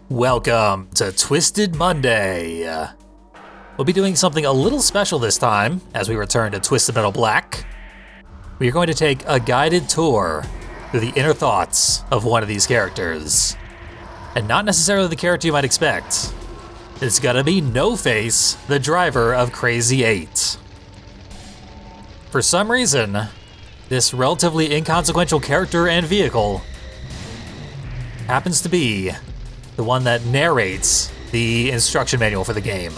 Welcome to Twisted Monday. We'll be doing something a little special this time as we return to Twisted Metal Black. We are going to take a guided tour through the inner thoughts of one of these characters. And not necessarily the character you might expect. It's gonna be No Face, the driver of Crazy 8. For some reason, this relatively inconsequential character and vehicle happens to be the one that narrates the instruction manual for the game.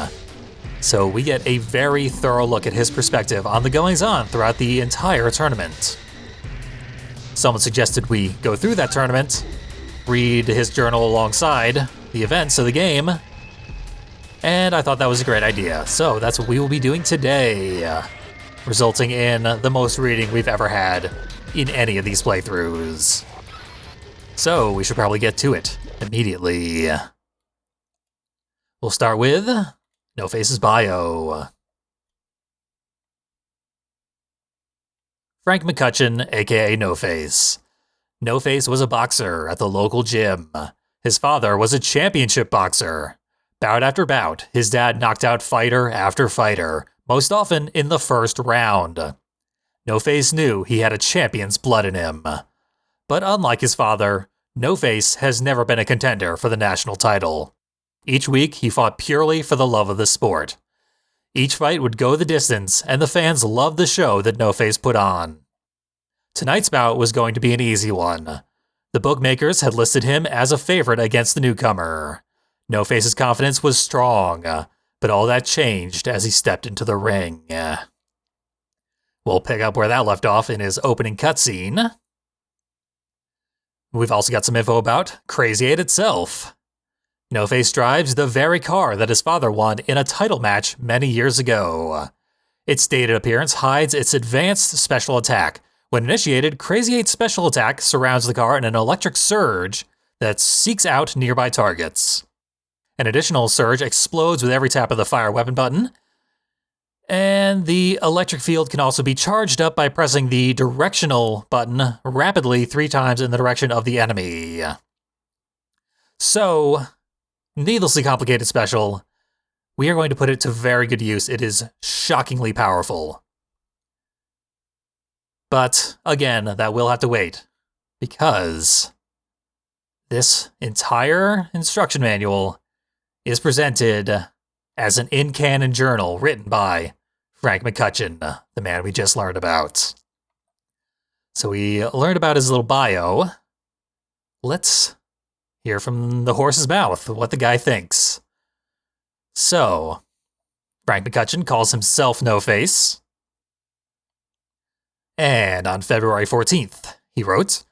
So we get a very thorough look at his perspective on the goings-on throughout the entire tournament. Someone suggested we go through that tournament, read his journal alongside the events of the game, and I thought that was a great idea. So that's what we will be doing today, resulting in the most reading we've ever had in any of these playthroughs. So we should probably get to it immediately. We'll start with No Face's bio. Frank McCutcheon, aka No Face. No Face was a boxer at the local gym. His father was a championship boxer. Bout after bout, his dad knocked out fighter after fighter, most often in the first round. No Face knew he had a champion's blood in him. But unlike his father, No Face has never been a contender for the national title. Each week, he fought purely for the love of the sport. Each fight would go the distance, and the fans loved the show that No Face put on. Tonight's bout was going to be an easy one. The bookmakers had listed him as a favorite against the newcomer. No Face's confidence was strong, but all that changed as he stepped into the ring. We'll pick up where that left off in his opening cutscene. We've also got some info about Crazy 8 itself. No Face drives the very car that his father won in a title match many years ago. Its dated appearance hides its advanced special attack. When initiated, Crazy 8's special attack surrounds the car in an electric surge that seeks out nearby targets. An additional surge explodes with every tap of the fire weapon button, and the electric field can also be charged up by pressing the directional button rapidly 3 times in the direction of the enemy. So, needlessly complicated special, we are going to put it to very good use. It is shockingly powerful. But, again, that will have to wait, because this entire instruction manual is presented as an in-canon journal written by Frank McCutcheon, the man we just learned about. So we learned about his little bio. Let's hear from the horse's mouth what the guy thinks. So, Frank McCutcheon calls himself No Face. And on February 14th, he wrote,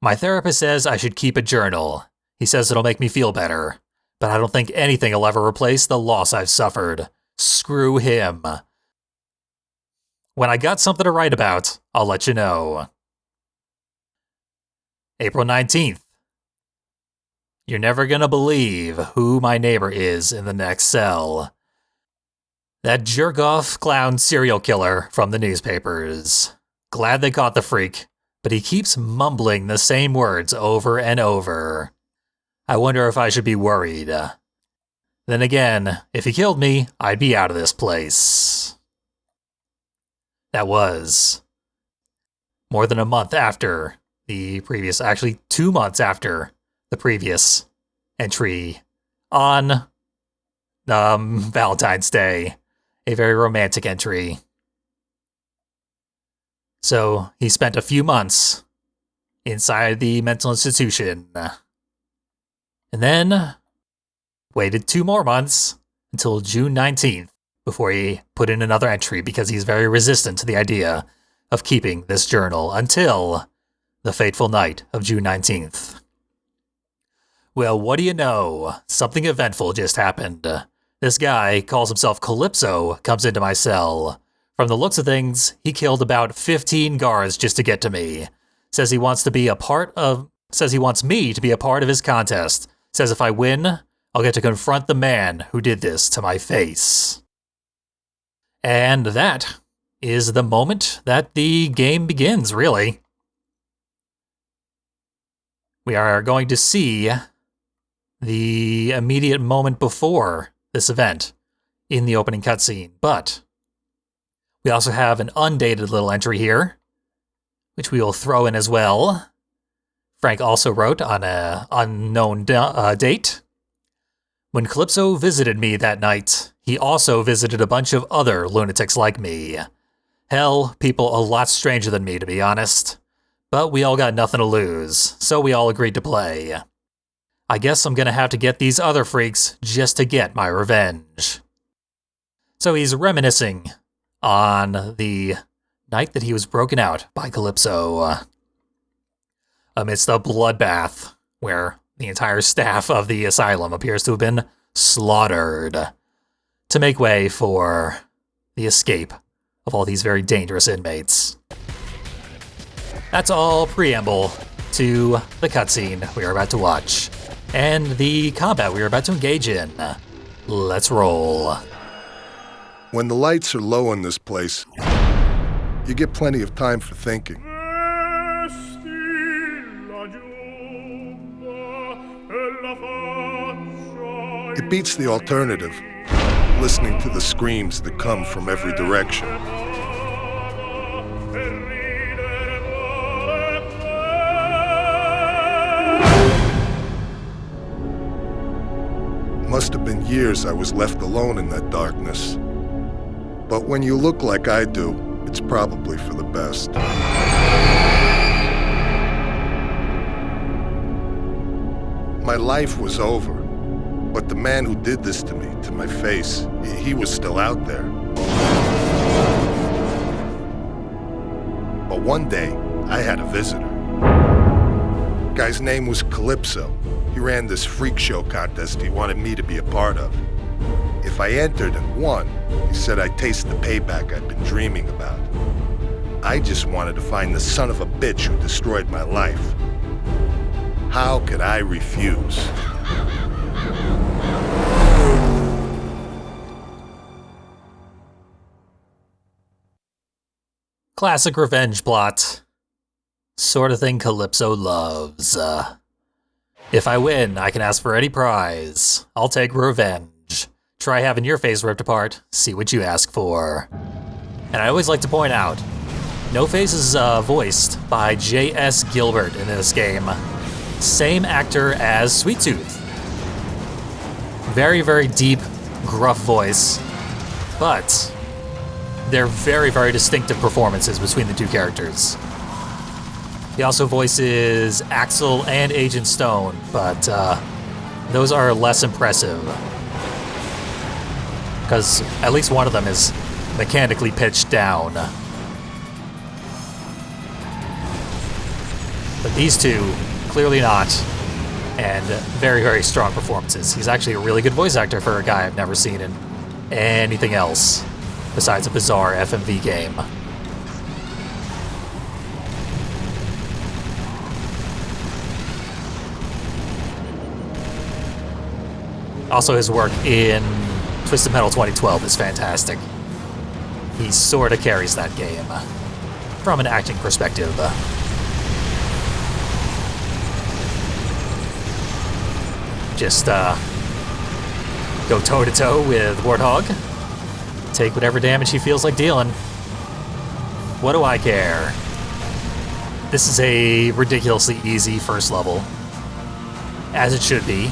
"My therapist says I should keep a journal. He says it'll make me feel better. But I don't think anything will ever replace the loss I've suffered. Screw him. When I got something to write about, I'll let you know." April 19th. "You're never gonna believe who my neighbor is in the next cell. That jerk-off clown serial killer from the newspapers. Glad they caught the freak, but he keeps mumbling the same words over and over. I wonder if I should be worried. Then again, if he killed me, I'd be out of this place." That was more than a month after the previous, actually 2 months after the previous entry on Valentine's Day. A very romantic entry. So he spent a few months inside the mental institution. And then waited 2 more months until June 19th before he put in another entry because he's very resistant to the idea of keeping this journal until the fateful night of June 19th. Well, what do you know? Something eventful just happened. This guy, calls himself Calypso, comes into my cell. From the looks of things, he killed about 15 guards just to get to me. Says he wants me to be a part of his contest. Says if I win, I'll get to confront the man who did this to my face. And that is the moment that the game begins, really. We are going to see the immediate moment before this event in the opening cutscene. But we also have an undated little entry here, which we will throw in as well. Frank also wrote on an unknown date. When Calypso visited me that night, he also visited a bunch of other lunatics like me. Hell, people a lot stranger than me, to be honest. But we all got nothing to lose, so we all agreed to play. I guess I'm gonna have to get these other freaks just to get my revenge. So he's reminiscing on the night that he was broken out by Calypso. Amidst a bloodbath where the entire staff of the asylum appears to have been slaughtered to make way for the escape of all these very dangerous inmates. That's all preamble to the cutscene we are about to watch and the combat we are about to engage in. Let's roll. When the lights are low in this place, you get plenty of time for thinking. It beats the alternative, listening to the screams that come from every direction. Must have been years I was left alone in that darkness. But when you look like I do, it's probably for the best. My life was over, but the man who did this to me, to my face, he was still out there. But one day, I had a visitor. Guy's name was Calypso. He ran this freak show contest he wanted me to be a part of. If I entered and won, he said I'd taste the payback I'd been dreaming about. I just wanted to find the son of a bitch who destroyed my life. How could I refuse? Classic revenge plot. Sort of thing Calypso loves. If I win, I can ask for any prize. I'll take revenge. Try having your face ripped apart, see what you ask for. And I always like to point out, No Face is voiced by J.S. Gilbert in this game. Same actor as Sweet Tooth. Very, very deep, gruff voice, but they're very, very distinctive performances between the two characters. He also voices Axel and Agent Stone, but those are less impressive, because at least one of them is mechanically pitched down. But these two, clearly not, and very, very strong performances. He's actually a really good voice actor for a guy I've never seen in anything else besides a bizarre FMV game. Also, his work in Twisted Metal 2012 is fantastic. He sort of carries that game from an acting perspective. Just go toe-to-toe with Warthog. Take whatever damage he feels like dealing. What do I care? This is a ridiculously easy first level. As it should be.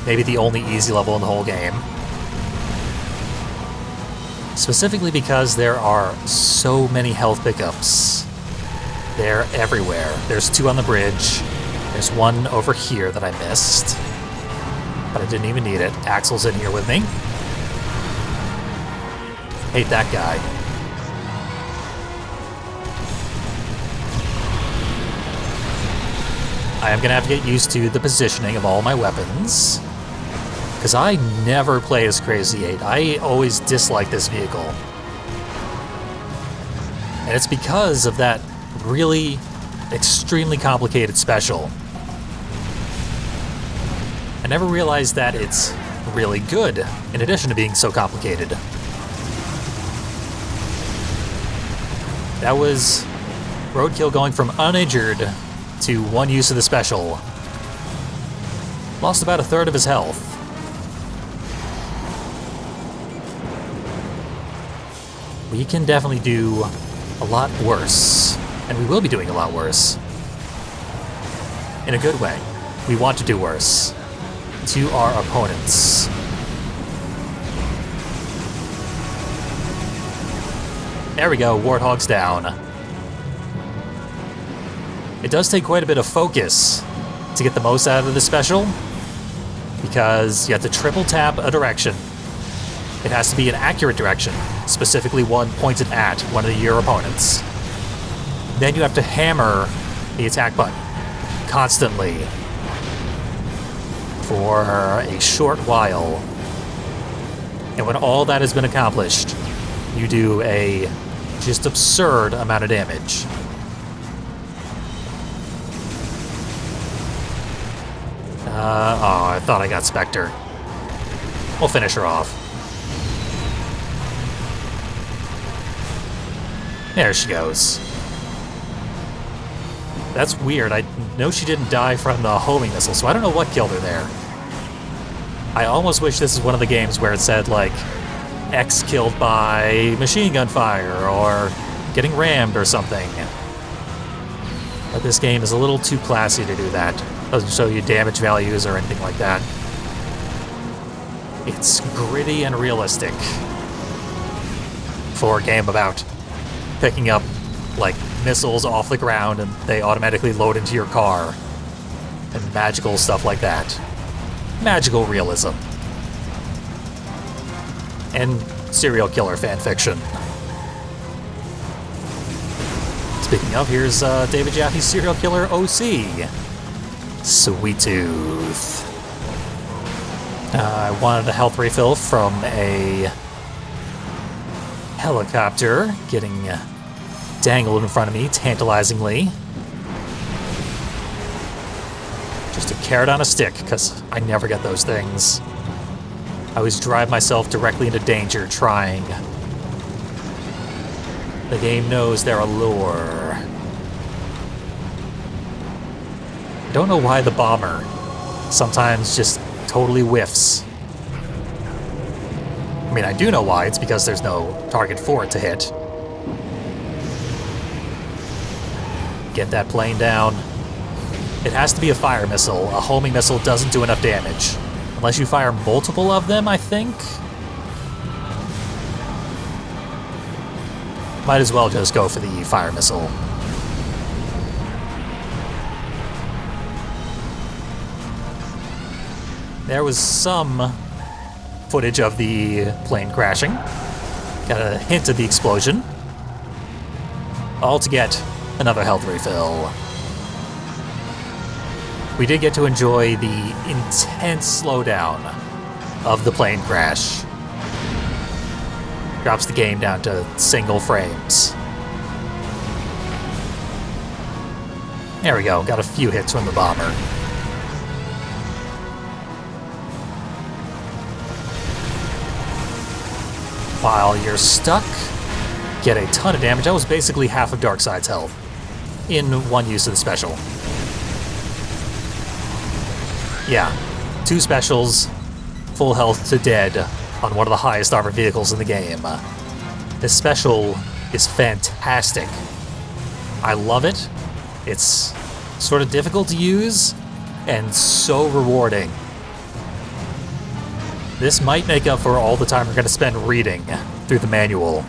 Maybe the only easy level in the whole game. Specifically because there are so many health pickups. They're everywhere. There's 2 on the bridge. There's 1 over here that I missed. But I didn't even need it. Axel's in here with me. Hate that guy. I am gonna have to get used to the positioning of all my weapons, because I never play as Crazy 8. I always dislike this vehicle. And it's because of that really extremely complicated special. I never realized that it's really good, in addition to being so complicated. That was roadkill going from uninjured to 1 use of the special. Lost about a third of his health. We can definitely do a lot worse. And we will be doing a lot worse. In a good way. We want to do worse. To our opponents. There we go, Warthog's down. It does take quite a bit of focus to get the most out of this special, because you have to triple tap a direction. It has to be an accurate direction, specifically one pointed at one of your opponents. Then you have to hammer the attack button constantly for a short while. And when all that has been accomplished, you do a just absurd amount of damage. Oh, I thought I got Spectre. We'll finish her off. There she goes. That's weird. I know she didn't die from the homing missile, so I don't know what killed her there. I almost wish this is one of the games where it said, like, X killed by machine gun fire, or getting rammed or something. But this game is a little too classy to do that. Doesn't show you damage values or anything like that. It's gritty and realistic for a game about picking up, like, missiles off the ground and they automatically load into your car. And magical stuff like that. Magical realism. And serial killer fan fiction. Speaking of, here's David Jaffe's serial killer OC. Sweet Tooth. I wanted a health refill from a helicopter getting dangled in front of me tantalizingly. Just a carrot on a stick, because I never get those things. I always drive myself directly into danger trying. The game knows their allure. I don't know why the bomber sometimes just totally whiffs. I mean, I do know why. It's because there's no target for it to hit. Get that plane down. It has to be a fire missile. A homing missile doesn't do enough damage. Unless you fire multiple of them, I think. Might as well just go for the fire missile. There was some footage of the plane crashing. Got a hint of the explosion. All to get another health refill. We did get to enjoy the intense slowdown of the plane crash. Drops the game down to single frames. There we go, got a few hits from the bomber. While you're stuck, get a ton of damage. That was basically half of Darkseid's health in one use of the special. Yeah, 2 specials, full health to dead on one of the highest armored vehicles in the game. This special is fantastic. I love it. It's sort of difficult to use and so rewarding. This might make up for all the time we're going to spend reading through the manual.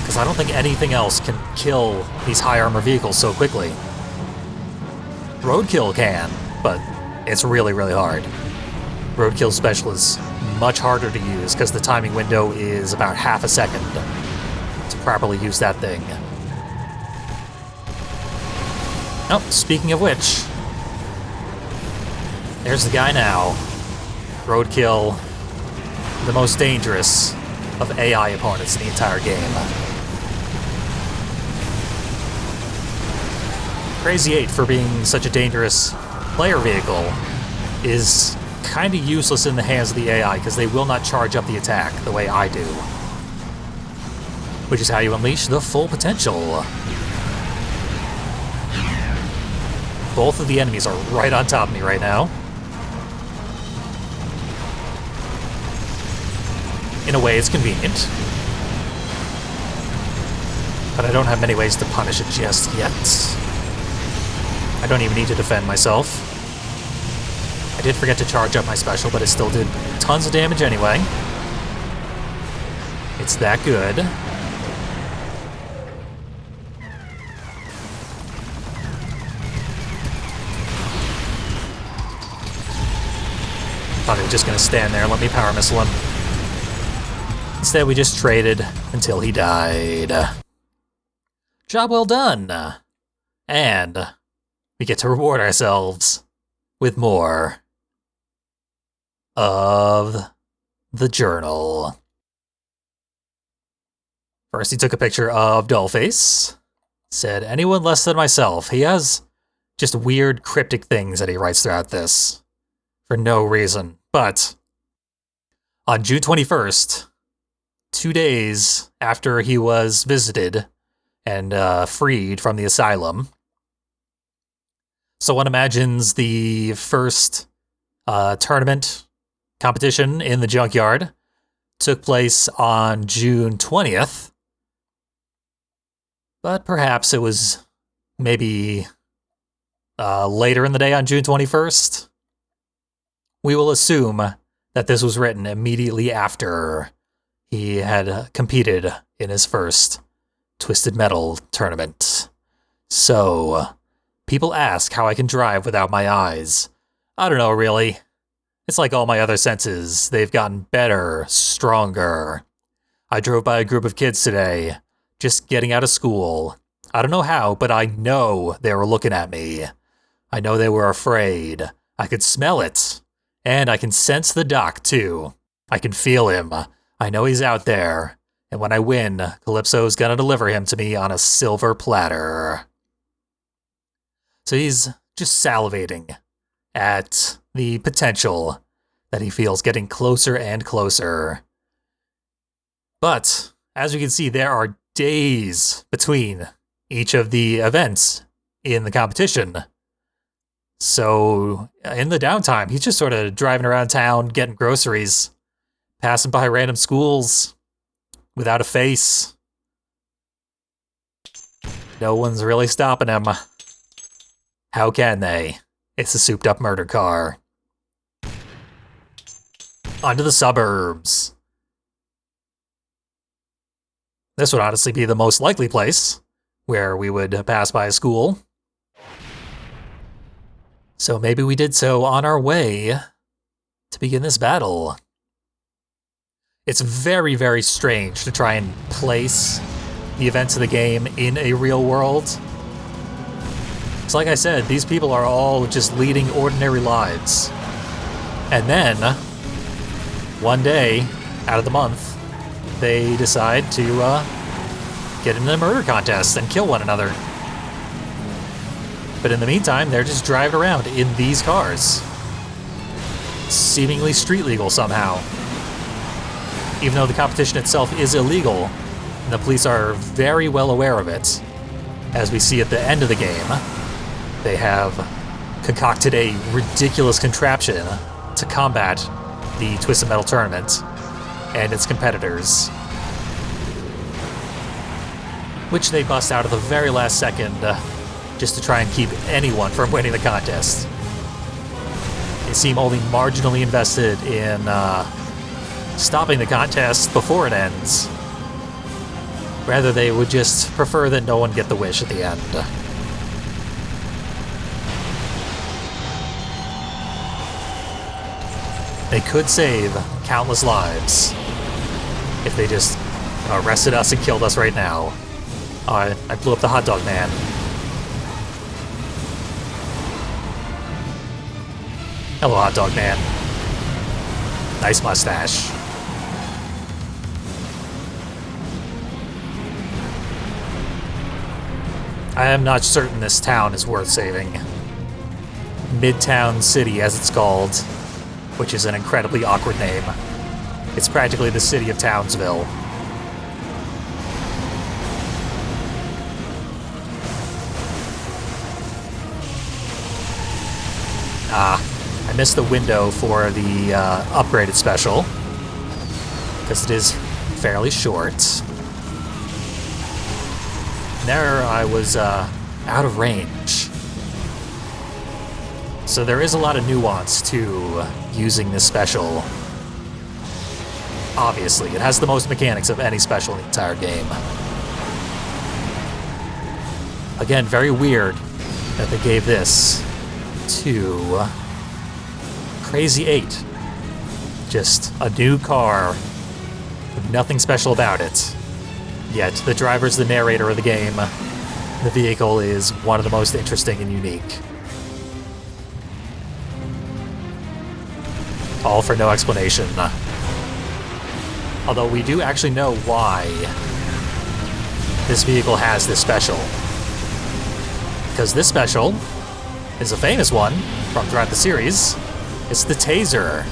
Because I don't think anything else can kill these high armor vehicles so quickly. Roadkill can, but it's really, really hard. Roadkill special is much harder to use because the timing window is about half a second to properly use that thing. Oh, speaking of which, there's the guy now. Roadkill, the most dangerous of AI opponents in the entire game. Crazy 8, for being such a dangerous player vehicle, is kind of useless in the hands of the AI because they will not charge up the attack the way I do. Which is how you unleash the full potential. Both of the enemies are right on top of me right now. In a way, it's convenient. But I don't have many ways to punish it just yet. I don't even need to defend myself. I did forget to charge up my special, but it still did tons of damage anyway. It's that good. Thought he was just gonna stand there and let me power missile him. Instead, we just traded until he died. Job well done. And we get to reward ourselves with more of the journal. First, he took a picture of Dollface. Said, anyone less than myself. He has just weird cryptic things that he writes throughout this. For no reason. But on June 21st, 2 days after he was visited and freed from the asylum, someone imagines the first tournament competition in the Junkyard took place on June 20th, but perhaps it was maybe later in the day on June 21st. We will assume that this was written immediately after he had competed in his first Twisted Metal tournament. So, people ask how I can drive without my eyes. I don't know, really. It's like all my other senses. They've gotten better, stronger. I drove by a group of kids today, just getting out of school. I don't know how, but I know they were looking at me. I know they were afraid. I could smell it. And I can sense the doc, too. I can feel him. I know he's out there. And when I win, Calypso's gonna deliver him to me on a silver platter. So he's just salivating at the potential that he feels getting closer and closer. But, as you can see, there are days between each of the events in the competition. So, in the downtime, he's just sort of driving around town, getting groceries, passing by random schools, without a face. No one's really stopping him. How can they? It's a souped-up murder car. Onto the suburbs. This would honestly be the most likely place where we would pass by a school. So maybe we did so on our way to begin this battle. It's very, very strange to try and place the events of the game in a real world. So like I said, these people are all just leading ordinary lives. And then, one day, out of the month, they decide to get into a murder contest and kill one another. But in the meantime, they're just driving around in these cars. Seemingly street legal somehow. Even though the competition itself is illegal, and the police are very well aware of it. As we see at the end of the game, they have concocted a ridiculous contraption to combat the Twisted Metal tournament and its competitors, which they bust out at the very last second just to try and keep anyone from winning the contest. They seem only marginally invested in stopping the contest before it ends. Rather, they would just prefer that no one get the wish at the end. They could save countless lives if they just arrested us and killed us right now. I blew up the hot dog man. Hello, hot dog man. Nice mustache. I am not certain this town is worth saving. Midtown City, as it's called, which is an incredibly awkward name. It's practically the city of Townsville. I missed the window for the upgraded special, because it is fairly short. There I was out of range. So there is a lot of nuance to using this special. Obviously, it has the most mechanics of any special in the entire game. Again, very weird that they gave this to Crazy 8. Just a new car with nothing special about it. Yet, the driver's the narrator of the game. The vehicle is one of the most interesting and unique. All for no explanation. Although we do actually know why this vehicle has this special. Because this special is a famous one from throughout the series. It's the taser.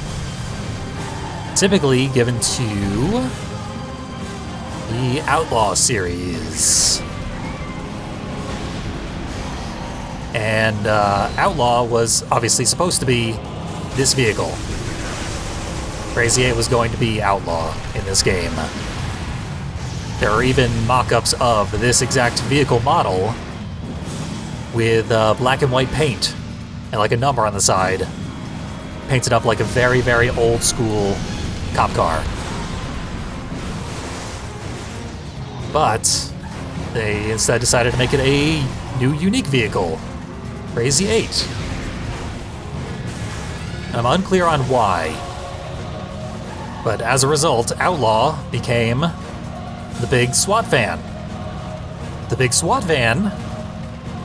Typically given to the Outlaw series. And Outlaw was obviously supposed to be this vehicle. Crazy 8 was going to be Outlaw in this game. There are even mock-ups of this exact vehicle model with black and white paint and like a number on the side, painted up like a very, very old school cop car. But they instead decided to make it a new unique vehicle, Crazy 8. I'm unclear on why, but as a result, Outlaw became the big SWAT van. The big SWAT van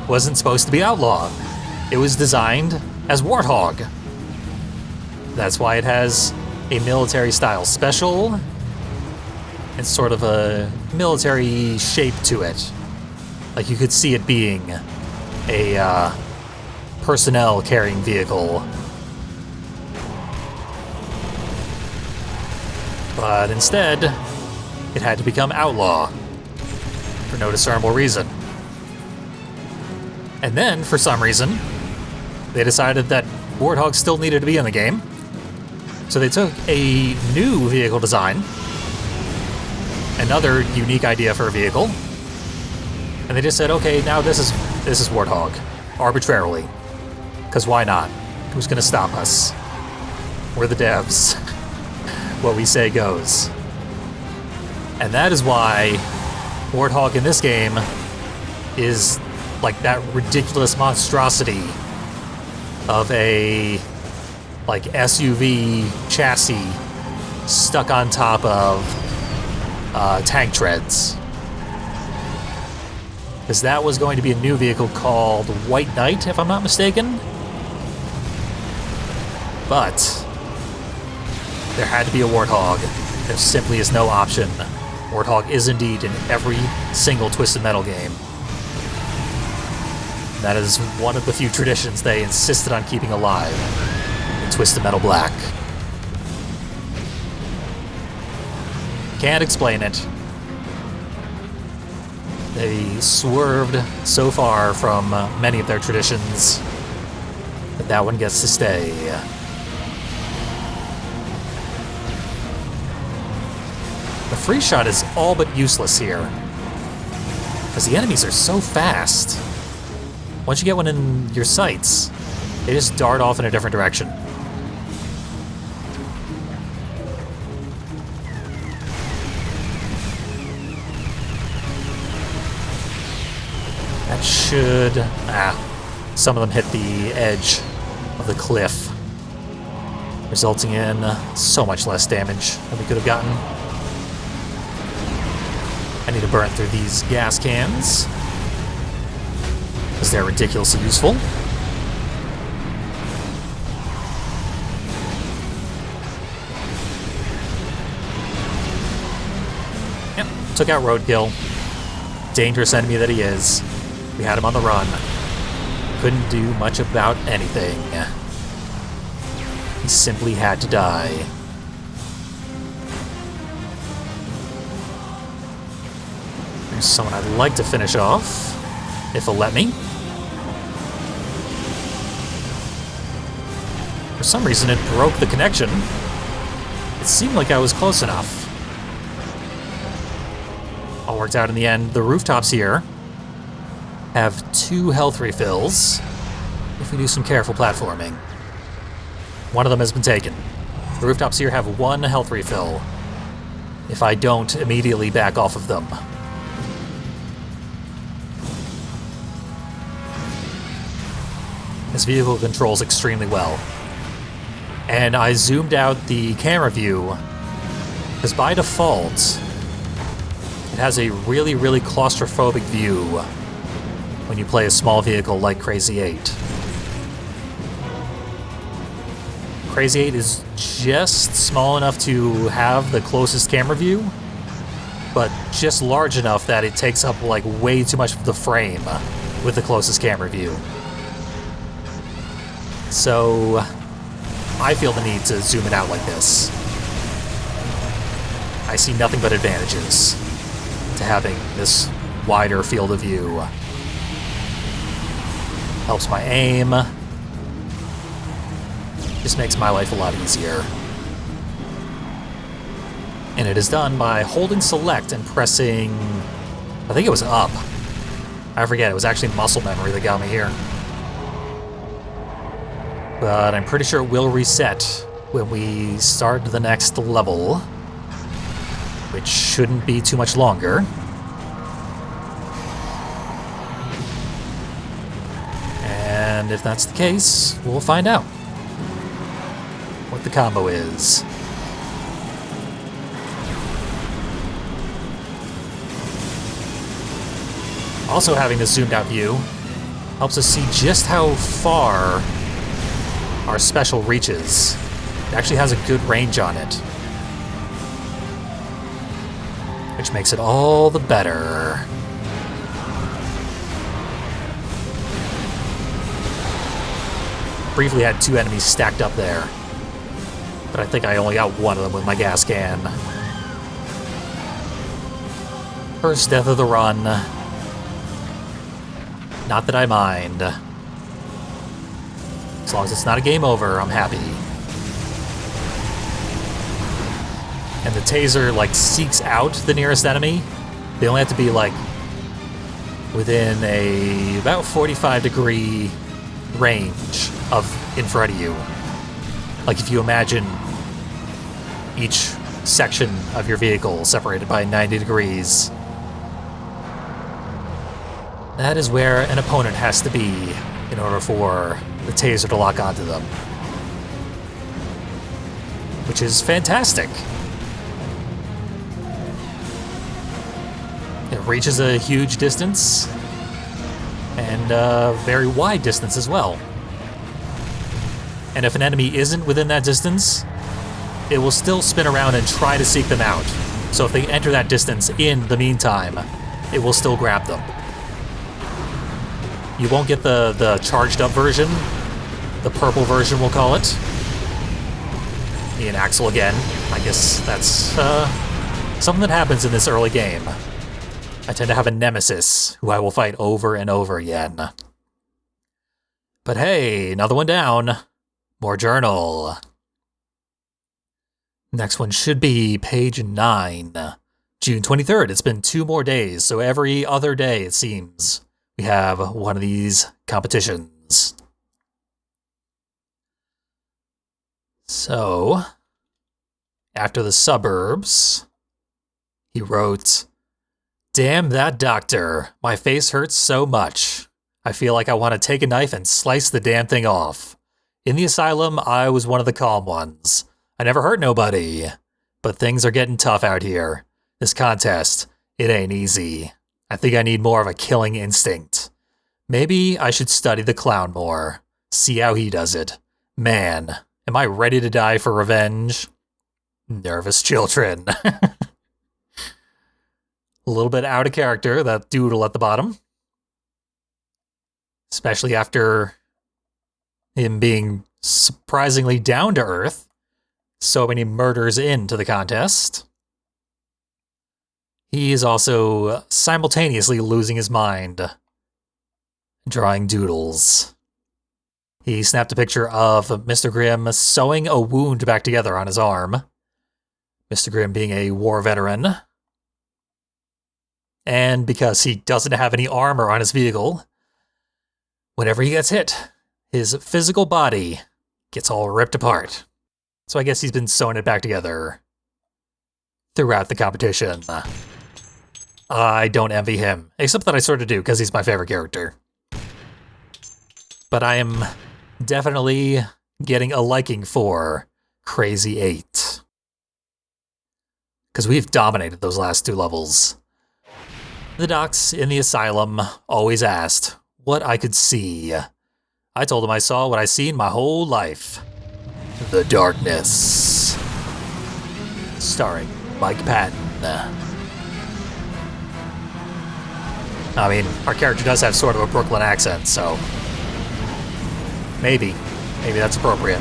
wasn't supposed to be Outlaw. It was designed as Warthog. That's why it has a military-style special and sort of a military shape to it. Like you could see it being a personnel-carrying vehicle. But instead, it had to become Outlaw for no discernible reason. And then, for some reason, they decided that Warthog still needed to be in the game. So they took a new vehicle design, another unique idea for a vehicle, and they just said, okay, now this is Warthog, arbitrarily. Because why not? Who's gonna stop us? We're the devs. What we say goes. And that is why Warthog in this game is like that ridiculous monstrosity of a like SUV chassis stuck on top of tank treads. Because that was going to be a new vehicle called White Knight, if I'm not mistaken. But there had to be a Warthog. There simply is no option. Warthog is indeed in every single Twisted Metal game. That is one of the few traditions they insisted on keeping alive in Twisted Metal Black. Can't explain it. They swerved so far from many of their traditions, but that one gets to stay. The free shot is all but useless here, because the enemies are so fast. Once you get one in your sights, they just dart off in a different direction. That should... some of them hit the edge of the cliff, resulting in so much less damage than we could have gotten. I need to burn through these gas cans, because they're ridiculously useful. Yep, took out Roadkill. Dangerous enemy that he is. We had him on the run. Couldn't do much about anything. He simply had to die. There's someone I'd like to finish off, if he'll let me. For some reason, it broke the connection. It seemed like I was close enough. All worked out in the end. The rooftops here have 2 health refills if we do some careful platforming. One of them has been taken. The rooftops here have 1 health refill if I don't immediately back off of them. This vehicle controls extremely well. And I zoomed out the camera view because by default, it has a really, really claustrophobic view when you play a small vehicle like Crazy 8. Crazy 8 is just small enough to have the closest camera view, but just large enough that it takes up like way too much of the frame with the closest camera view. So I feel the need to zoom it out like this. I see nothing but advantages to having this wider field of view. Helps my aim. Just makes my life a lot easier. And it is done by holding select and pressing, I think it was up. I forget, it was actually muscle memory that got me here. But I'm pretty sure it will reset when we start the next level, which shouldn't be too much longer. And if that's the case, we'll find out what the combo is. Also, having this zoomed out view helps us see just how far our special reaches. It actually has a good range on it, which makes it all the better. Briefly had 2 enemies stacked up there, but I think I only got 1 of them with my gas can. First death of the run. Not that I mind. As long as it's not a game over, I'm happy. And the taser, like, seeks out the nearest enemy. They only have to be, like, within a about 45-degree range of in front of you. Like, if you imagine each section of your vehicle separated by 90 degrees, that is where an opponent has to be in order for the taser to lock onto them. Which is fantastic. It reaches a huge distance, and a very wide distance as well. And if an enemy isn't within that distance, it will still spin around and try to seek them out. So if they enter that distance in the meantime, it will still grab them. You won't get the charged up version, the purple version we'll call it. Me and Axel again. I guess that's something that happens in this early game. I tend to have a nemesis who I will fight over and over again. But hey, another one down. More journal. Next one should be page 9. June 23rd. It's been 2 more days, so every other day, it seems, we have one of these competitions. So, after the Suburbs, he wrote, "Damn that doctor. My face hurts so much. I feel like I want to take a knife and slice the damn thing off. In the asylum, I was one of the calm ones. I never hurt nobody. But things are getting tough out here. This contest, it ain't easy. I think I need more of a killing instinct. Maybe I should study the clown more. See how he does it. Man, am I ready to die for revenge? Nervous children." A little bit out of character, that doodle at the bottom. Especially after him being surprisingly down to earth. So many murders into the contest. He is also simultaneously losing his mind, drawing doodles. He snapped a picture of Mr. Grimm sewing a wound back together on his arm. Mr. Grimm being a war veteran. And because he doesn't have any armor on his vehicle, whenever he gets hit, his physical body gets all ripped apart. So I guess he's been sewing it back together throughout the competition. I don't envy him, except that I sort of do, because he's my favorite character. But I am definitely getting a liking for Crazy 8. Because we've dominated those last 2 levels. The docs in the asylum always asked what I could see. I told them I saw what I seen my whole life. The Darkness. Starring Mike Patton. I mean, our character does have sort of a Brooklyn accent, so maybe that's appropriate.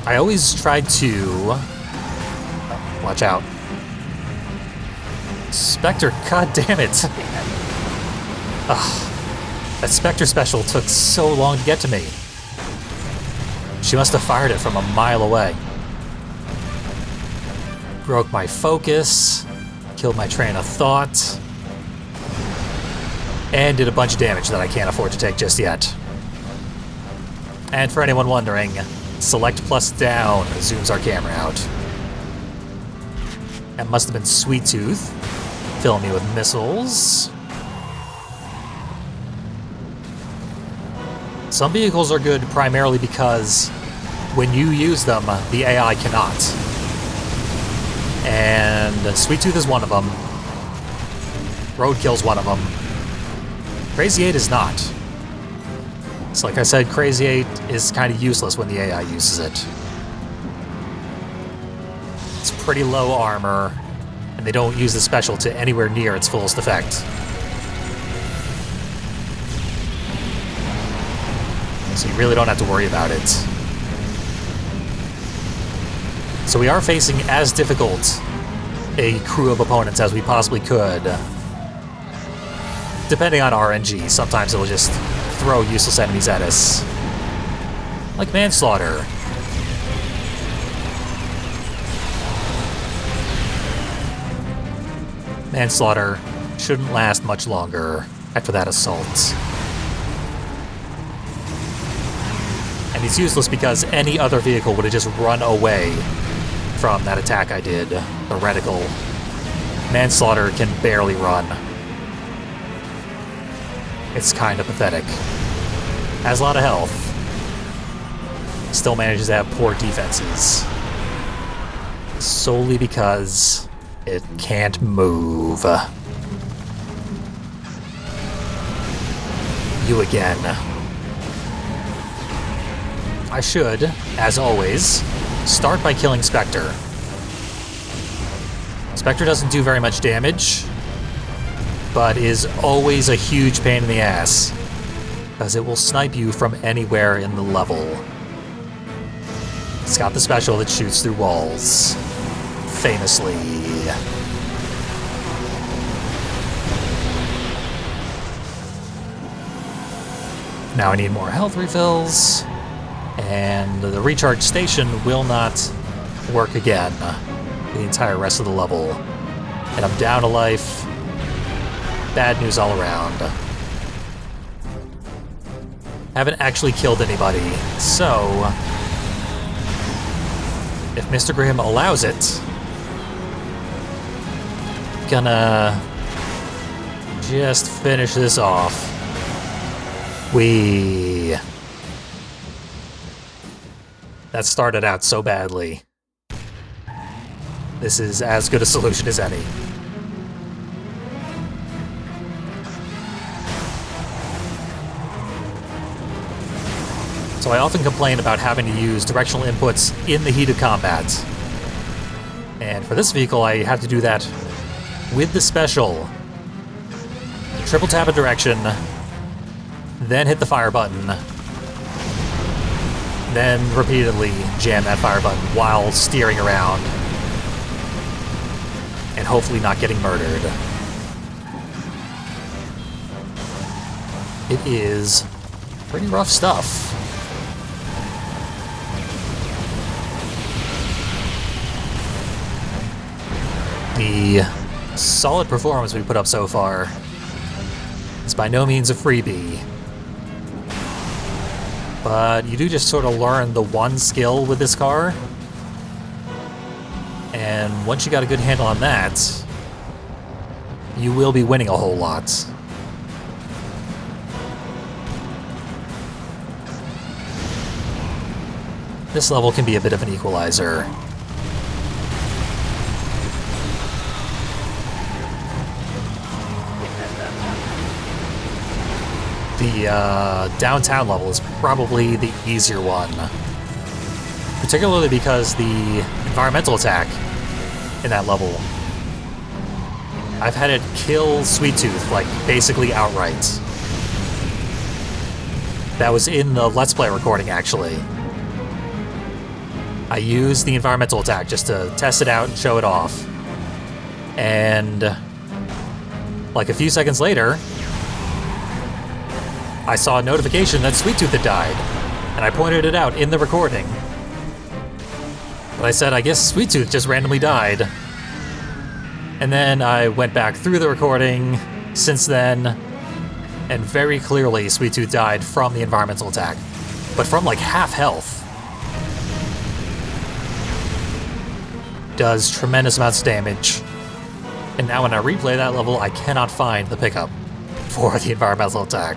I always tried to... watch out. Spectre, god damn it. Ugh. That Spectre special took so long to get to me. She must have fired it from a mile away. Broke my focus, killed my train of thought, and did a bunch of damage that I can't afford to take just yet. And for anyone wondering, select plus down zooms our camera out. That must have been Sweet Tooth, filling me with missiles. Some vehicles are good primarily because when you use them, the AI cannot. And Sweet Tooth is one of them. Roadkill's one of them. Crazy 8 is not. So like I said, Crazy 8 is kind of useless when the AI uses it. It's pretty low armor, and they don't use the special to anywhere near its fullest effect. So you really don't have to worry about it. So we are facing as difficult a crew of opponents as we possibly could. Depending on RNG, sometimes it'll just throw useless enemies at us. Like Manslaughter. Manslaughter shouldn't last much longer after that assault. And he's useless because any other vehicle would have just run away from that attack I did, the reticle. Manslaughter can barely run. It's kind of pathetic. Has a lot of health. Still manages to have poor defenses. Solely because it can't move. You again. I should, as always, start by killing Spectre. Spectre doesn't do very much damage, but is always a huge pain in the ass, because it will snipe you from anywhere in the level. It's got the special that shoots through walls. Famously. Now I need more health refills. And the recharge station will not work again the entire rest of the level. And I'm down a life. Bad news all around. Haven't actually killed anybody, so if Mr. Grimm allows it, gonna just finish this off. That started out so badly. This is as good a solution as any. So I often complain about having to use directional inputs in the heat of combat. And for this vehicle, I have to do that with the special. Triple tap a direction, then hit the fire button, then repeatedly jam that fire button while steering around. and hopefully not getting murdered. It is pretty rough stuff. The solid performance we put up so far is by no means a freebie. But you do just sort of learn the one skill with this car. And once you got a good handle on that, you will be winning a whole lot. This level can be a bit of an equalizer. The downtown level is probably the easier one. Particularly because the environmental attack in that level, I've had it kill Sweet Tooth, like, basically outright. That was in the Let's Play recording, actually. I used the environmental attack just to test it out and show it off. And, like, a few seconds later, I saw a notification that Sweet Tooth had died, and I pointed it out in the recording. But I said, I guess Sweet Tooth just randomly died. And then I went back through the recording since then, and very clearly Sweet Tooth died from the environmental attack, but from like half health. Does tremendous amounts of damage. And now when I replay that level, I cannot find the pickup for the environmental attack.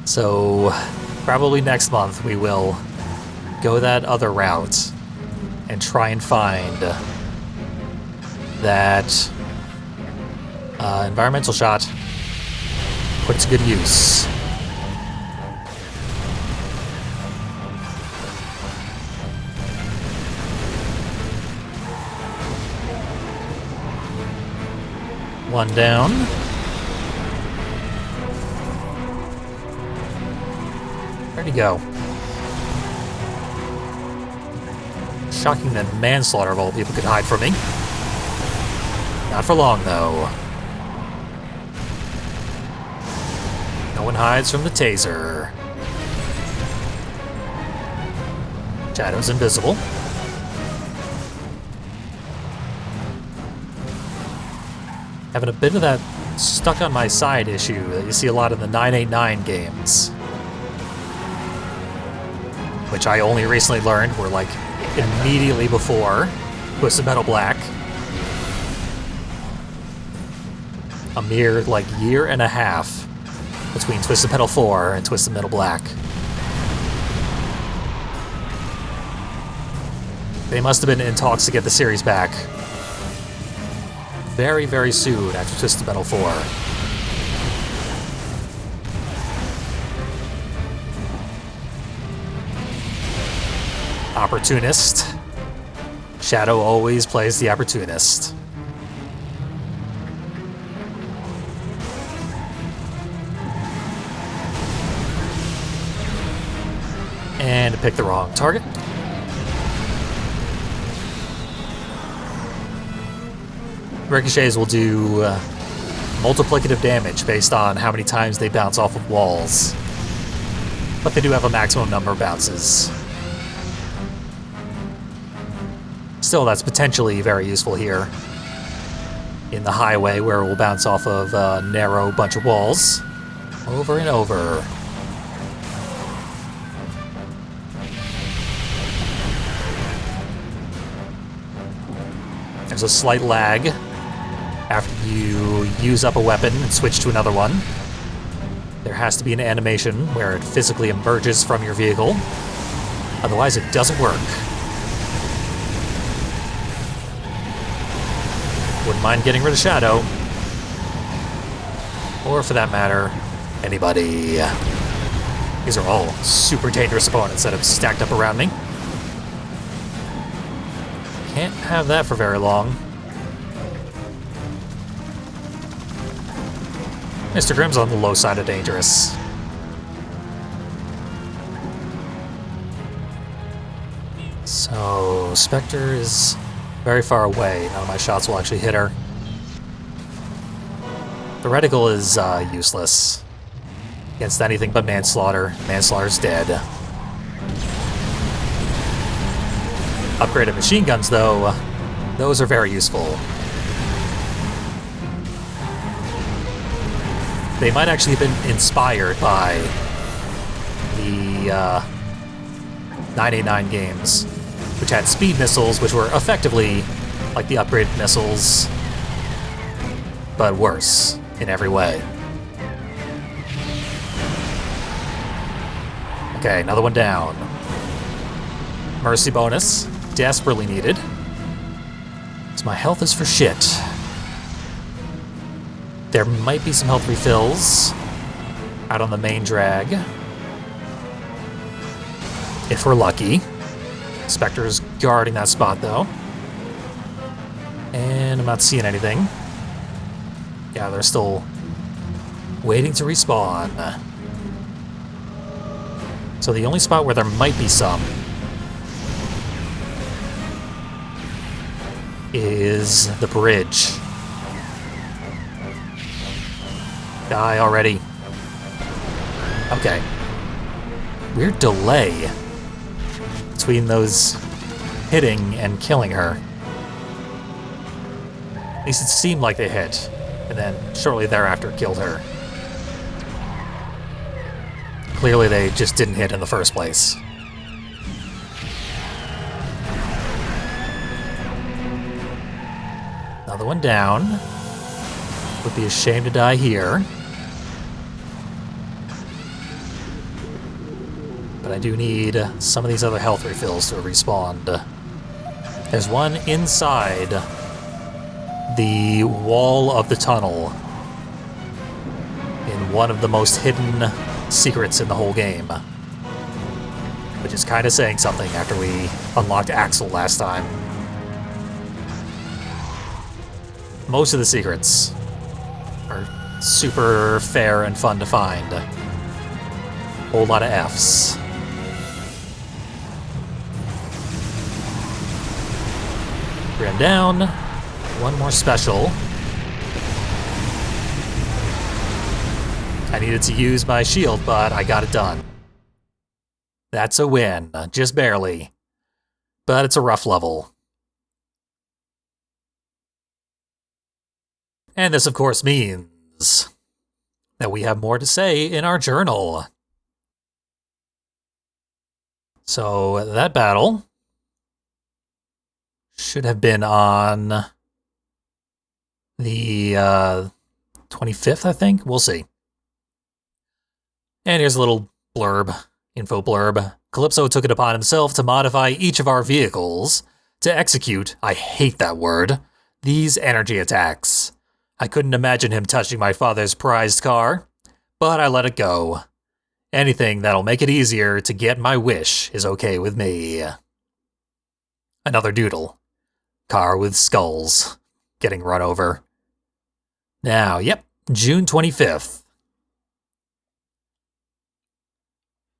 So, probably next month we will go that other route and try and find that environmental shot, put it to good use. One down. Where'd he go? Shocking that manslaughter of all people could hide from me. Not for long, though. No one hides from the taser. Shadow's invisible. Having a bit of that stuck on my side issue that you see a lot in the 989 games. Which I only recently learned were like immediately before Twisted Metal Black. A mere like year and a half between Twisted Metal 4 and Twisted Metal Black. They must have been in talks to get the series back very, very soon after Twisted Metal 4. Opportunist. Shadow always plays the opportunist. And pick the wrong target. Ricochets will do multiplicative damage based on how many times they bounce off of walls. But they do have a maximum number of bounces. Still, that's potentially very useful here in the highway where it will bounce off of a narrow bunch of walls over and over. There's a slight lag after you use up a weapon and switch to another one. There has to be an animation where it physically emerges from your vehicle. Otherwise, it doesn't work. Wouldn't mind getting rid of Shadow. Or, for that matter, anybody. These are all super dangerous opponents that have stacked up around me. Can't have that for very long. Mr. Grimm's on the low side of dangerous. So, Spectre is very far away. None of my shots will actually hit her. The reticle is useless against anything but manslaughter. Manslaughter's dead. Upgraded machine guns, though, those are very useful. They might actually have been inspired by the 989 games, which had speed missiles, which were effectively like the upgraded missiles, but worse in every way. Okay, another one down. Mercy bonus, desperately needed. So my health is for shit. There might be some health refills out on the main drag, if we're lucky. Spectre's guarding that spot, though. And I'm not seeing anything. Yeah, they're still waiting to respawn. So the only spot where there might be some is the bridge. Die already. Okay. Weird delay between those hitting and killing her. At least it seemed like they hit, and then shortly thereafter killed her. Clearly they just didn't hit in the first place. Another one down. Would be a shame to die here. But I do need some of these other health refills to respawn. There's one inside the wall of the tunnel in one of the most hidden secrets in the whole game, which is kind of saying something after we unlocked Axel last time. Most of the secrets are super fair and fun to find. Whole lot of Fs. Ran down. One more special. I needed to use my shield, but I got it done. That's a win, just barely. But it's a rough level. And this, of course, means that we have more to say in our journal. So that battle should have been on the 25th, I think? We'll see. And here's a little blurb, info blurb. Calypso took it upon himself to modify each of our vehicles to execute, I hate that word, these energy attacks. I couldn't imagine him touching my father's prized car, but I let it go. Anything that'll make it easier to get my wish is okay with me. Another doodle. Car with skulls. Getting run over. Now, yep, June 25th.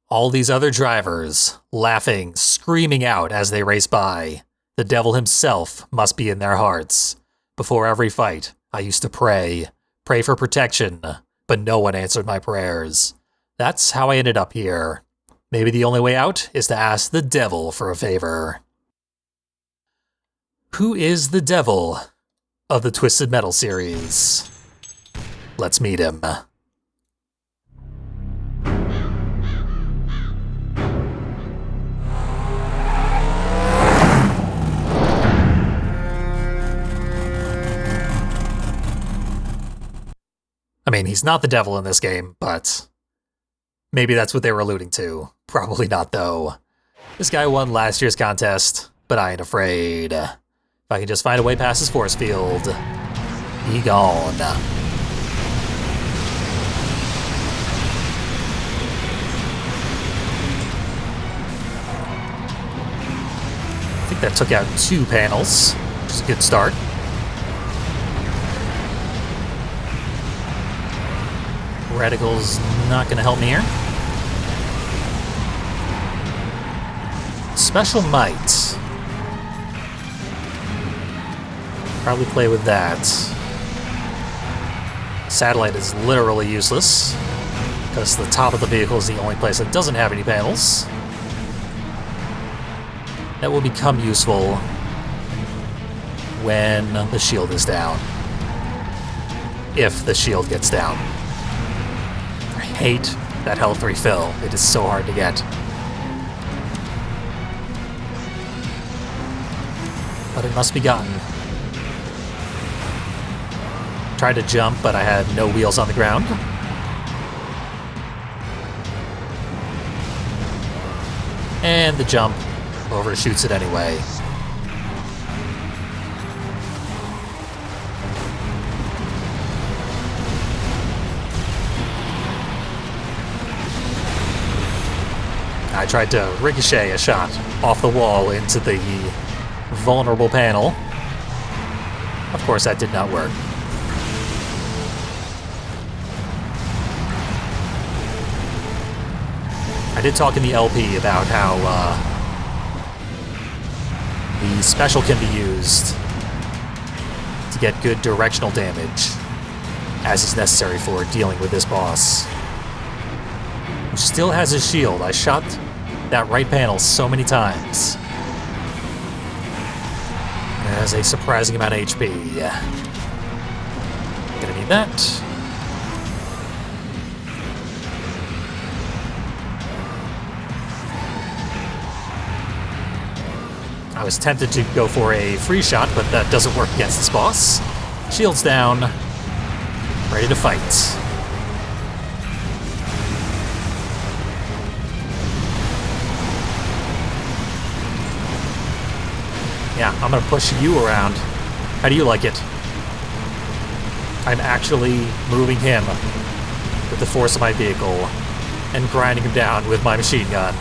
All these other drivers, laughing, screaming out as they race by. The devil himself must be in their hearts. Before every fight, I used to pray for protection, but no one answered my prayers. That's how I ended up here. Maybe the only way out is to ask the devil for a favor. Who is the devil of the Twisted Metal series? Let's meet him. I mean, he's not the devil in this game, but maybe that's what they were alluding to. Probably not, though. This guy won last year's contest, but I ain't afraid. If I can just find a way past his force field, be gone. I think that took out 2 panels, which is a good start. Radical's not going to help me here. Special Might. Probably play with that. Satellite is literally useless, because the top of the vehicle is the only place that doesn't have any panels. That will become useful when the shield is down. If the shield gets down. I hate that health refill. It is so hard to get. But it must be gotten. Tried to jump, but I had no wheels on the ground. And the jump overshoots it anyway. I tried to ricochet a shot off the wall into the vulnerable panel. Of course, that did not work. I did talk in the LP about how the special can be used to get good directional damage, as is necessary for dealing with this boss. Who still has his shield. I shot that right panel so many times. It has a surprising amount of HP. Gonna need that. I was tempted to go for a free shot, but that doesn't work against this boss. Shield's down. Ready to fight. Yeah, I'm gonna push you around. How do you like it? I'm actually moving him with the force of my vehicle and grinding him down with my machine gun.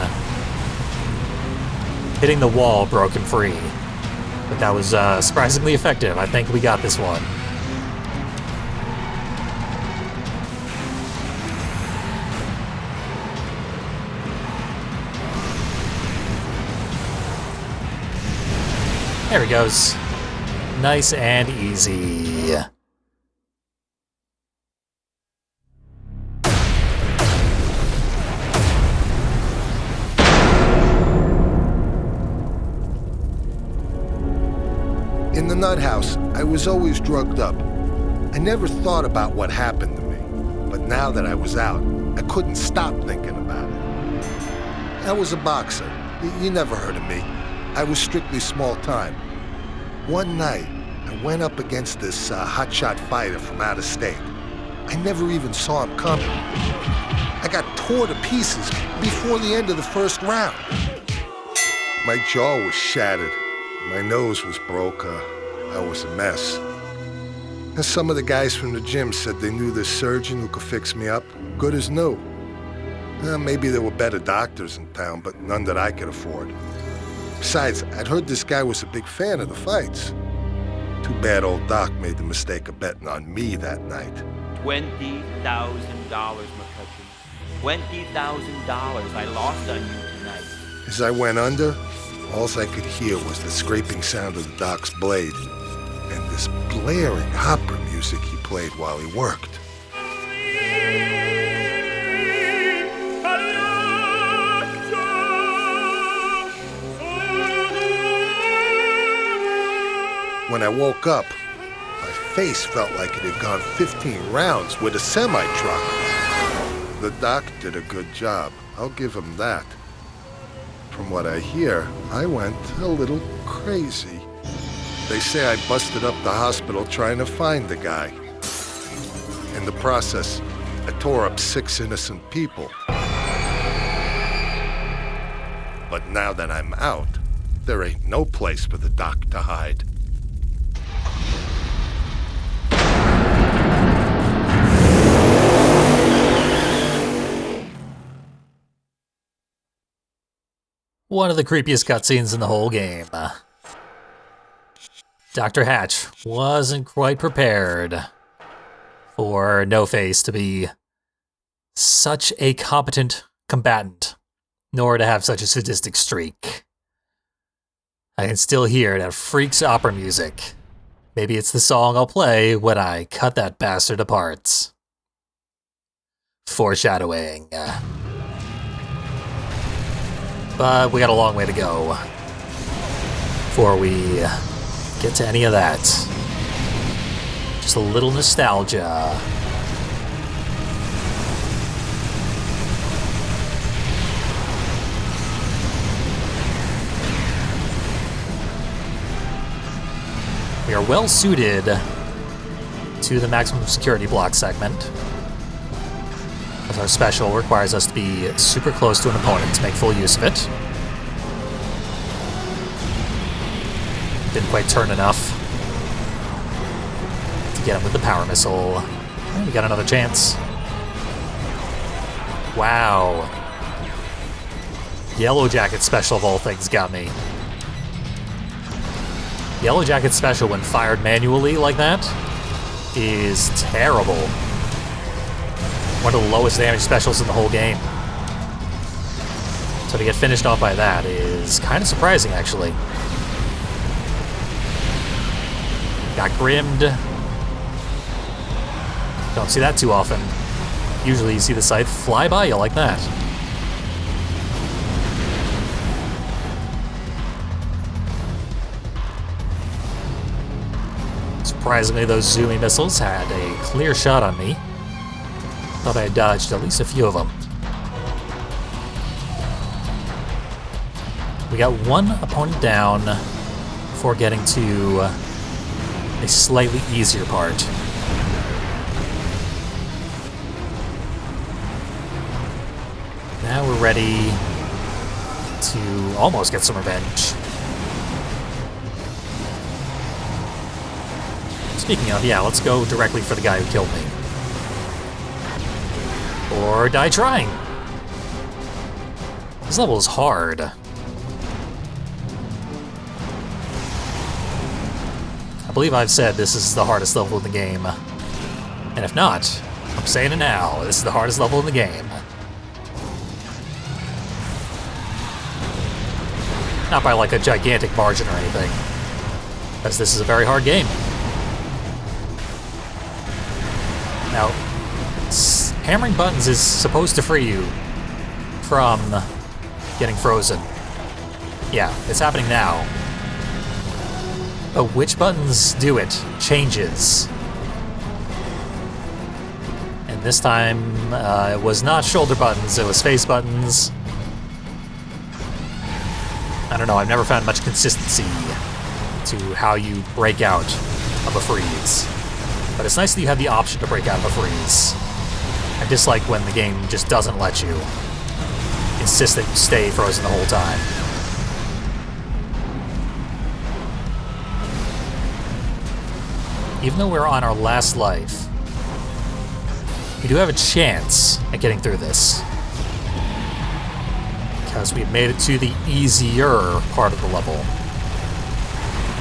Hitting the wall broke him free, but that was surprisingly effective. I think we got this one. There he goes. Nice and easy. In the nut house, I was always drugged up. I never thought about what happened to me, but now that I was out, I couldn't stop thinking about it. I was a boxer. You never heard of me. I was strictly small time. One night, I went up against this hotshot fighter from out of state. I never even saw him coming. I got tore to pieces before the end of the first round. My jaw was shattered. My nose was broke. I was a mess. And some of the guys from the gym said they knew this surgeon who could fix me up, good as new. Maybe there were better doctors in town, but none that I could afford. Besides, I'd heard this guy was a big fan of the fights. Too bad old Doc made the mistake of betting on me that night. $20,000, McCutcheon. $20,000 I lost on you tonight. As I went under, all I could hear was the scraping sound of the Doc's blade and this blaring opera music he played while he worked. When I woke up, my face felt like it had gone 15 rounds with a semi-truck. The Doc did a good job. I'll give him that. From what I hear, I went a little crazy. They say I busted up the hospital trying to find the guy. In the process, I tore up 6 innocent people. But now that I'm out, there ain't no place for the Doc to hide. One of the creepiest cutscenes in the whole game. Dr. Hatch wasn't quite prepared for No-Face to be such a competent combatant, nor to have such a sadistic streak. I can still hear that freak's opera music Maybe it's the song I'll play when I cut that bastard apart. Foreshadowing. But we got a long way to go before we get to any of that. Just a little nostalgia. We are well suited to the maximum security block segment, as our special requires us to be super close to an opponent to make full use of it. Didn't quite turn enough to get him with the power missile. We got another chance. Wow. Yellow Jacket special of all things got me. Yellow Jacket special, when fired manually like that, is terrible. One of the lowest damage specials in the whole game. So to get finished off by that is kind of surprising, actually. Got grimmed. Don't see that too often. Usually you see the scythe fly by you like that. Surprisingly, those zoomy missiles had a clear shot on me. Thought I had dodged at least a few of them. We got one opponent down before getting to a slightly easier part. Now we're ready to almost get some revenge. Speaking of, yeah, let's go directly for the guy who killed me. Or die trying. This level is hard. I believe I've said this is the hardest level in the game. And if not, I'm saying it now. This is the hardest level in the game. Not by like a gigantic margin or anything, because this is a very hard game. Now, hammering buttons is supposed to free you from getting frozen. Yeah, it's happening now. But which buttons do it changes. And this time, it was not shoulder buttons, it was face buttons. I don't know, I've never found much consistency to how you break out of a freeze. But it's nice that you have the option to break out of a freeze. I dislike when the game just doesn't let you. Insist that you stay frozen the whole time. Even though we're on our last life, we do have a chance at getting through this. Because we've made it to the easier part of the level.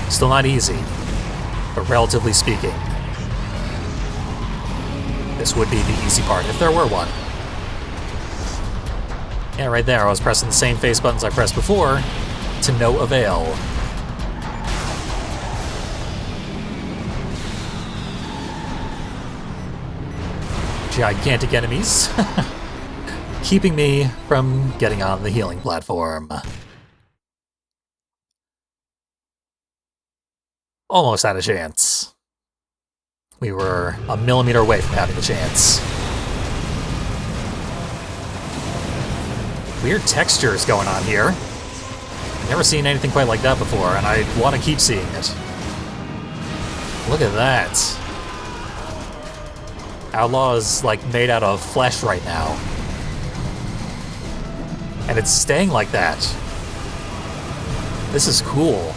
Still not easy, but relatively speaking, this would be the easy part, if there were one. Yeah, right there, I was pressing the same face buttons I pressed before, to no avail. Gigantic enemies, keeping me from getting on the healing platform. Almost had a chance. We were a millimeter away from having a chance. Weird textures going on here. Never seen anything quite like that before, and I want to keep seeing it. Look at that. Outlaw is like made out of flesh right now. And it's staying like that. This is cool.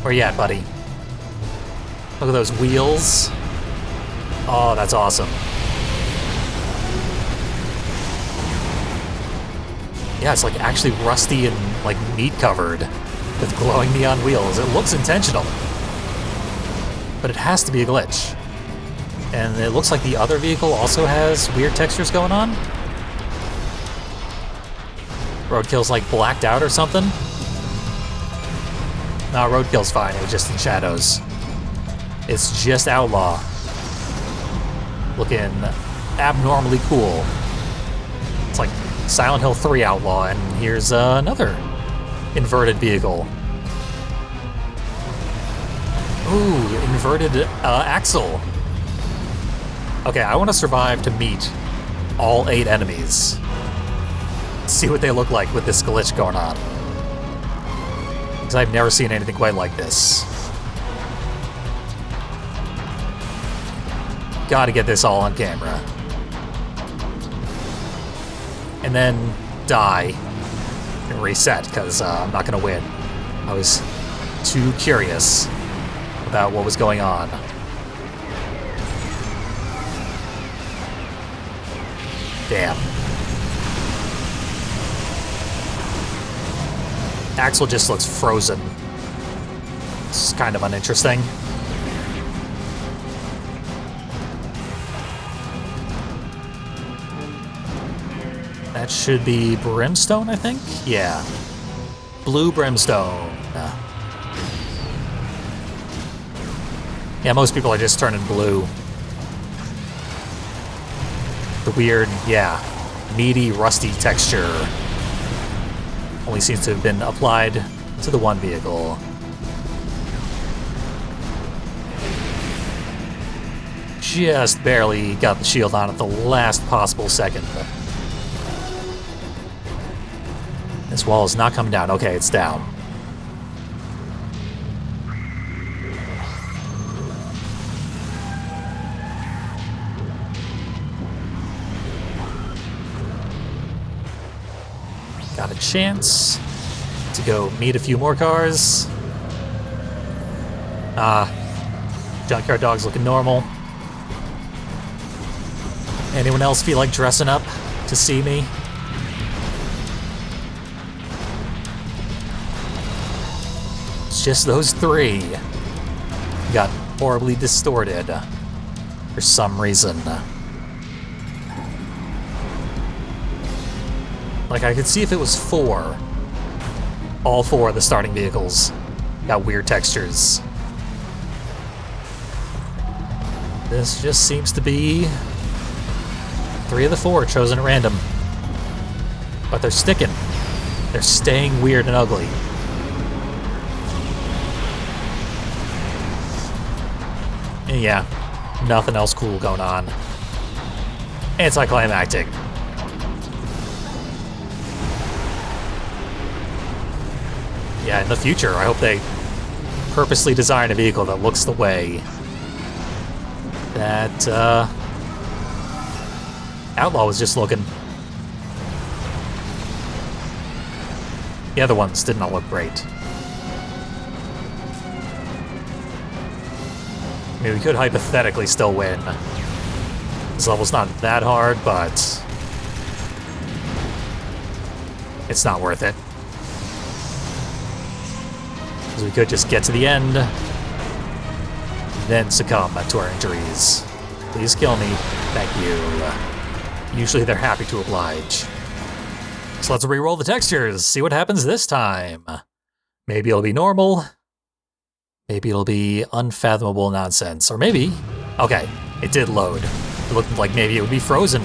Where you at, buddy? Look at those wheels. Oh, that's awesome. Yeah, it's like actually rusty and like meat covered with glowing neon wheels. It looks intentional. But it has to be a glitch. And it looks like the other vehicle also has weird textures going on. Roadkill's like blacked out or something. No, Roadkill's fine. It was just in shadows. It's just Outlaw. Looking abnormally cool. It's like Silent Hill 3 Outlaw, and here's another inverted vehicle. Ooh, inverted axle. Okay, I want to survive to meet all 8 enemies. See what they look like with this glitch going on. Because I've never seen anything quite like this. Gotta get this all on camera. And then die and reset, because I'm not gonna win. I was too curious about what was going on. Damn. Axel just looks frozen. It's kind of uninteresting. That should be Brimstone, I think? Yeah. Blue Brimstone. Yeah, most people are just turning blue. The weird, yeah, meaty, rusty texture only seems to have been applied to the one vehicle. Just barely got the shield on at the last possible second. This wall is not coming down. Okay, it's down. Got a chance to go meet a few more cars. Junkyard dog's looking normal. Anyone else feel like dressing up to see me? It's just those 3. Got horribly distorted for some reason. Like, I could see if it was 4. All 4 of the starting vehicles got weird textures. This just seems to be 3 of the 4 chosen at random. But they're sticking. They're staying weird and ugly. And yeah, nothing else cool going on. Anticlimactic. Yeah, in the future, I hope they purposely design a vehicle that looks the way that Outlaw was just looking. The other ones did not look great. I mean, we could hypothetically still win. This level's not that hard, but it's not worth it. Because we could just get to the end, then succumb to our injuries. Please kill me. Thank you. Usually they're happy to oblige. So let's re-roll the textures, see what happens this time. Maybe it'll be normal. Maybe it'll be unfathomable nonsense. Or maybe... Okay, it did load. It looked like maybe it would be frozen.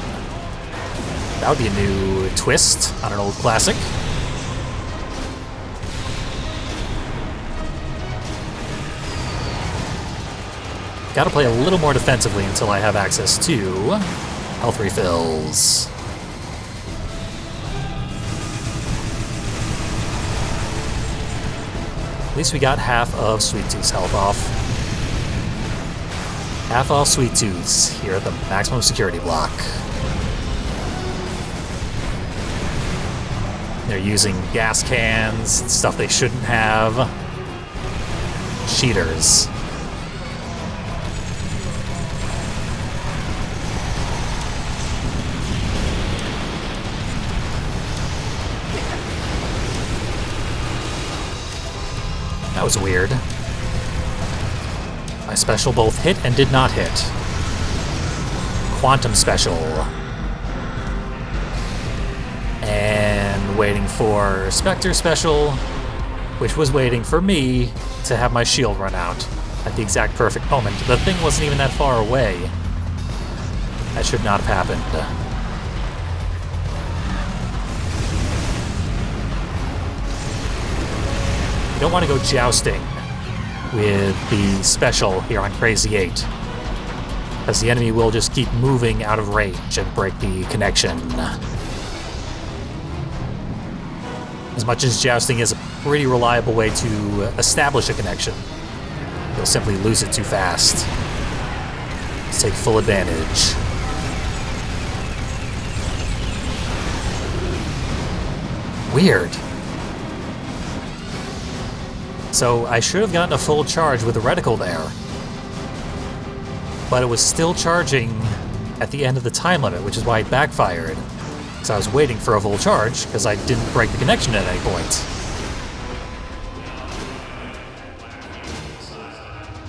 That would be a new twist on an old classic. Gotta play a little more defensively until I have access to health refills. At least we got half of Sweet Tooth's health off. Half off Sweet Tooth's here at the maximum security block. They're using gas cans, stuff they shouldn't have. Cheaters. That was weird. My special both hit and did not hit. Quantum special. And waiting for Spectre special. which was waiting for me to have my shield run out at the exact perfect moment. The thing wasn't even that far away. That should not have happened. You don't want to go jousting with the special here on Crazy 8, because the enemy will just keep moving out of range and break the connection. As much as jousting is a pretty reliable way to establish a connection, you'll simply lose it too fast. Let's take full advantage. Weird. So I should have gotten a full charge with the reticle there, but it was still charging at the end of the time limit, which is why it backfired. So I was waiting for a full charge because I didn't break the connection at any point.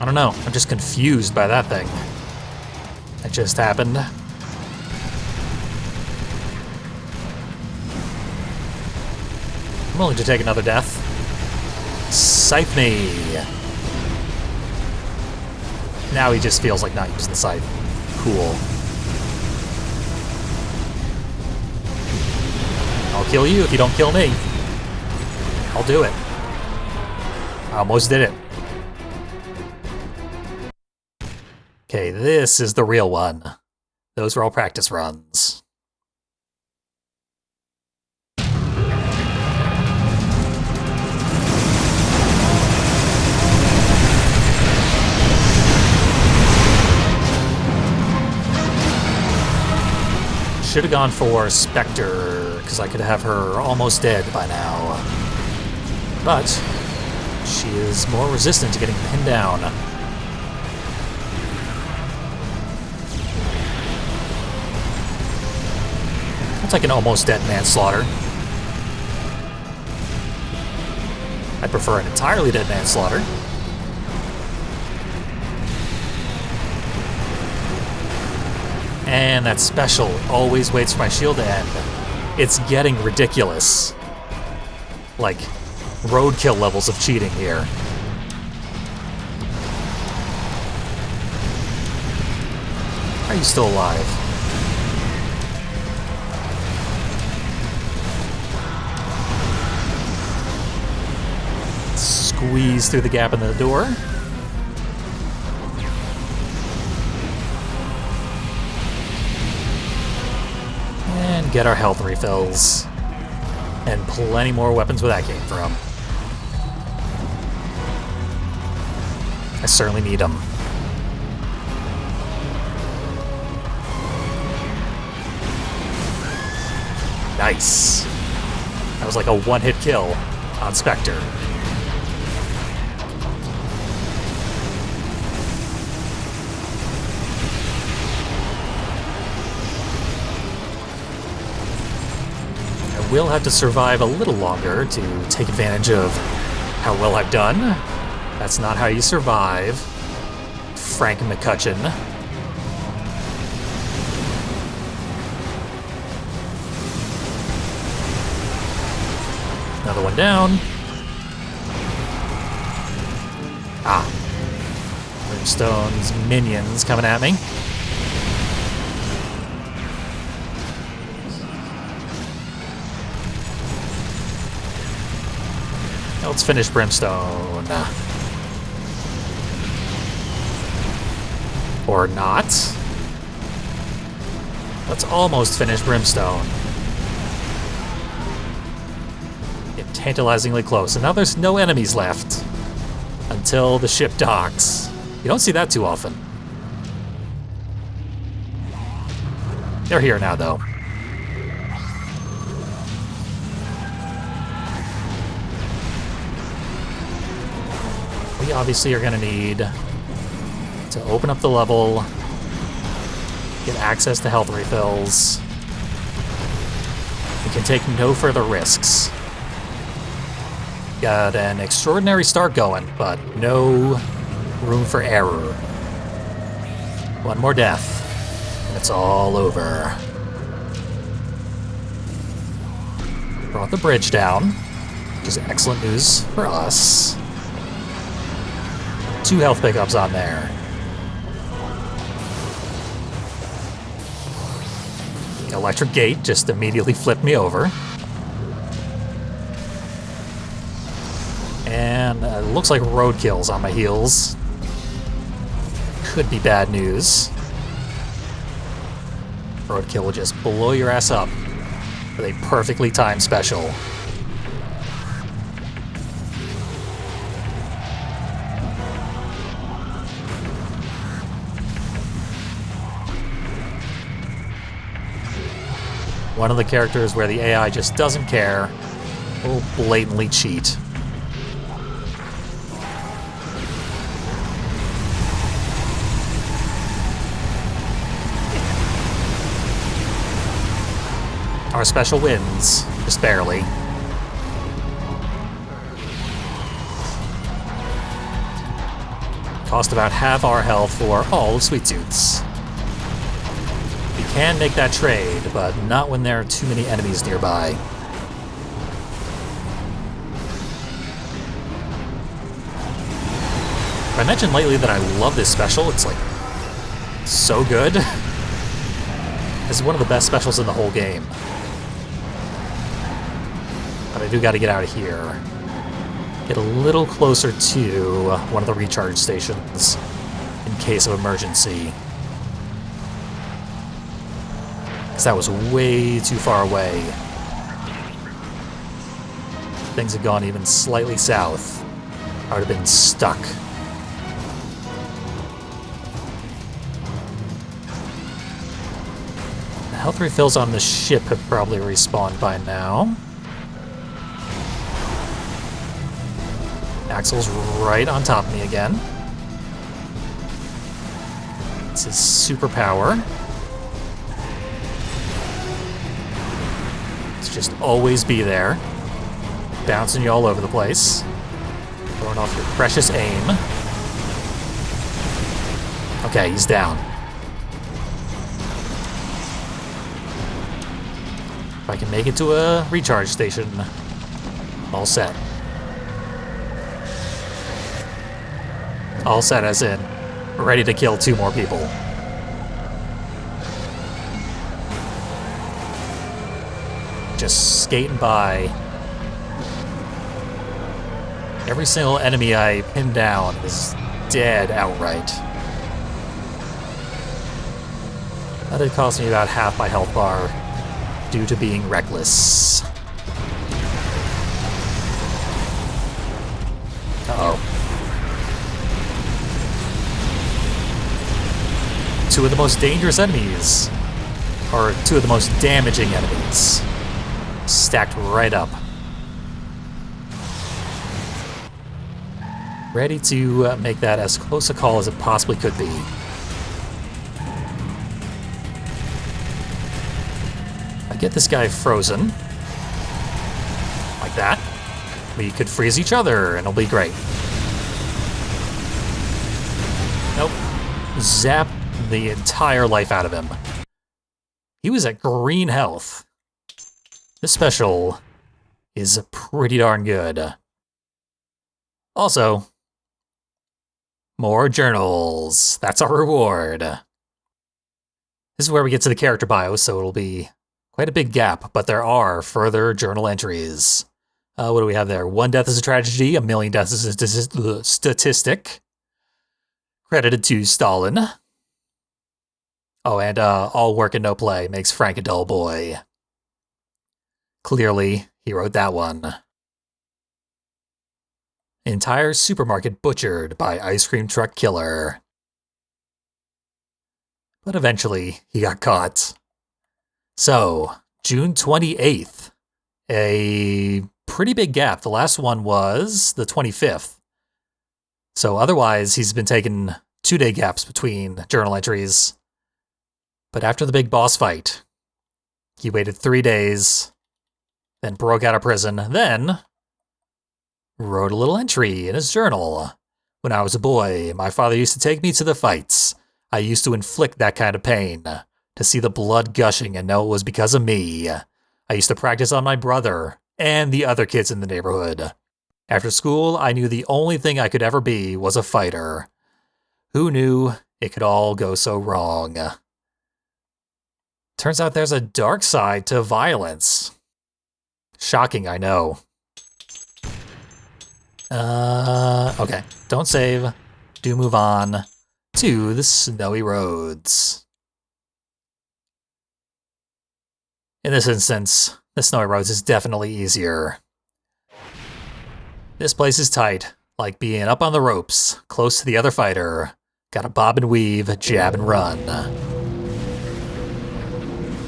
I don't know, I'm just confused by that thing. It just happened. I'm willing to take another death. Scythe me. Now he just feels like not using the scythe. Cool. I'll kill you if you don't kill me. I'll do it. I almost did it. Okay, this is the real one. Those were all practice runs. Should have gone for Spectre, because I could have her almost dead by now. But she is more resistant to getting pinned down. I'll take an almost dead manslaughter. I prefer an entirely dead manslaughter. And that special always waits for my shield to end. It's getting ridiculous. Like, roadkill levels of cheating here. Are you still alive? Squeeze through the gap in the door. And get our health refills. And plenty more weapons where that came from. I certainly need them. Nice. That was like a one-hit kill on Spectre. Will have to survive a little longer to take advantage of how well I've done. That's not how you survive, Frank McCutcheon. Another one down. Ah. Brimstone's minions coming at me. Let's finish Brimstone. Or not. Let's almost finish Brimstone. Get tantalizingly close. And now there's no enemies left until the ship docks. You don't see that too often. They're here now, though. We obviously are going to need to open up the level, get access to health refills. We can take no further risks. Got an extraordinary start going, but no room for error. One more death, and it's all over. Brought the bridge down. which is excellent news for us. 2 health pickups on there. The electric gate just immediately flipped me over. And it looks like roadkill's on my heels. Could be bad news. Roadkill will just blow your ass up with a perfectly timed special. One of the characters where the AI just doesn't care will blatantly cheat. Our special wins, just barely. Cost about half our health for all of Sweet Tooth's. We can make that trade, but not when there are too many enemies nearby. I mentioned lately that I love this special. It's like so good. This is one of the best specials in the whole game. But I do got to get out of here. Get a little closer to one of the recharge stations in case of emergency. Because that was way too far away. Things had gone even slightly south. I would have been stuck. The health refills on the ship have probably respawned by now. Axel's right on top of me again. It's his superpower. It's just always be there. Bouncing you all over the place. Throwing off your precious aim. Okay, he's down. If I can make it to a recharge station, all set. All set as in, ready to kill 2 more people. Just skating by. Every single enemy I pin down is dead outright. That did cost me about half my health bar due to being reckless. Uh-oh. 2 of the most dangerous enemies, or 2 of the most damaging enemies, stacked right up. Ready to make that as close a call as it possibly could be. I get this guy frozen, like that. We could freeze each other and it'll be great. Nope. Zap the entire life out of him. He was at green health. This special is pretty darn good. Also, more journals. That's our reward. This is where we get to the character bio, so it'll be quite a big gap, but there are further journal entries. What do we have there? 1 death is a tragedy, 1 million deaths is a statistic. Credited to Stalin. Oh, and all work and no play makes Frank a dull boy. Clearly, he wrote that one. Entire supermarket butchered by ice cream truck killer. But eventually, he got caught. So, June 28th. A pretty big gap. The last one was the 25th. So otherwise, he's been taking 2-day gaps between journal entries. But after the big boss fight, he waited 3 days, then broke out of prison, then wrote a little entry in his journal. When I was a boy, my father used to take me to the fights. I used to inflict that kind of pain, to see the blood gushing and know it was because of me. I used to practice on my brother, and the other kids in the neighborhood. After school, I knew the only thing I could ever be was a fighter. Who knew it could all go so wrong? Turns out there's a dark side to violence. Shocking, I know. Okay. Don't save. Do move on to the snowy roads. In this instance, the snowy roads is definitely easier. This place is tight, like being up on the ropes, close to the other fighter. Gotta bob and weave, jab and run.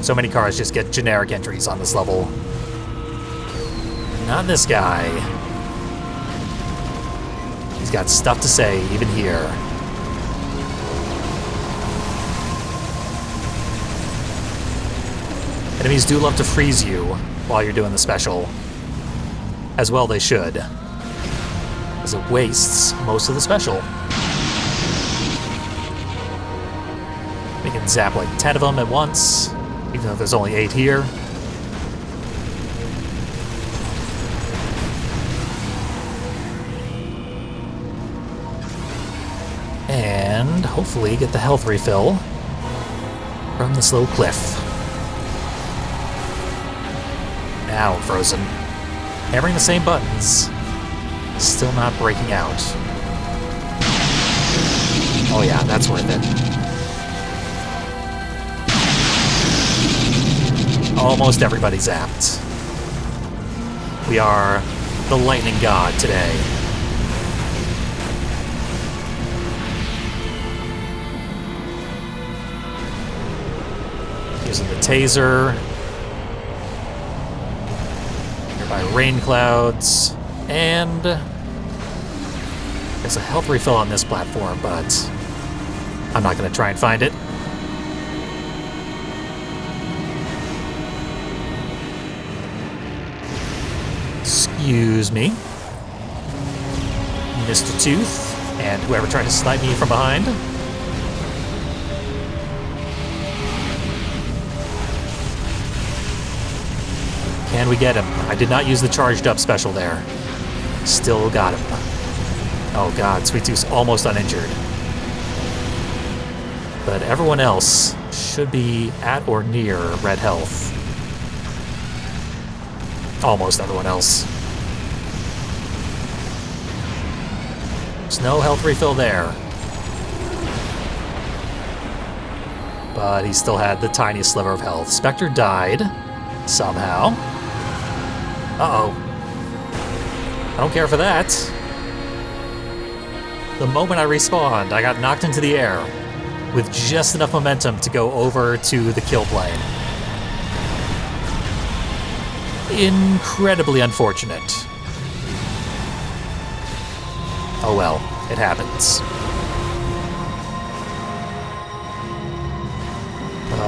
So many cars just get generic entries on this level. Not this guy. He's got stuff to say, even here. Enemies do love to freeze you while you're doing the special. As well they should, as it wastes most of the special. We can zap like 10 of them at once, even though there's only 8 here. And hopefully get the health refill from this little cliff. Now I'm frozen. Hammering the same buttons. Still not breaking out. Oh yeah, that's worth it. Almost everybody zapped. We are the lightning god today. Using the taser. Nearby rain clouds. And there's a health refill on this platform, but I'm not going to try and find it. Excuse me, Mr. Tooth, and whoever tried to snipe me from behind. Can we get him? I did not use the charged up special there. Still got him. Oh god, Sweet Tooth's almost uninjured. But everyone else should be at or near red health. Almost everyone else. There's no health refill there. But he still had the tiniest sliver of health. Spectre died. Somehow. Uh-oh. I don't care for that. The moment I respawned, I got knocked into the air with just enough momentum to go over to the kill plane. Incredibly unfortunate. Oh well, it happens.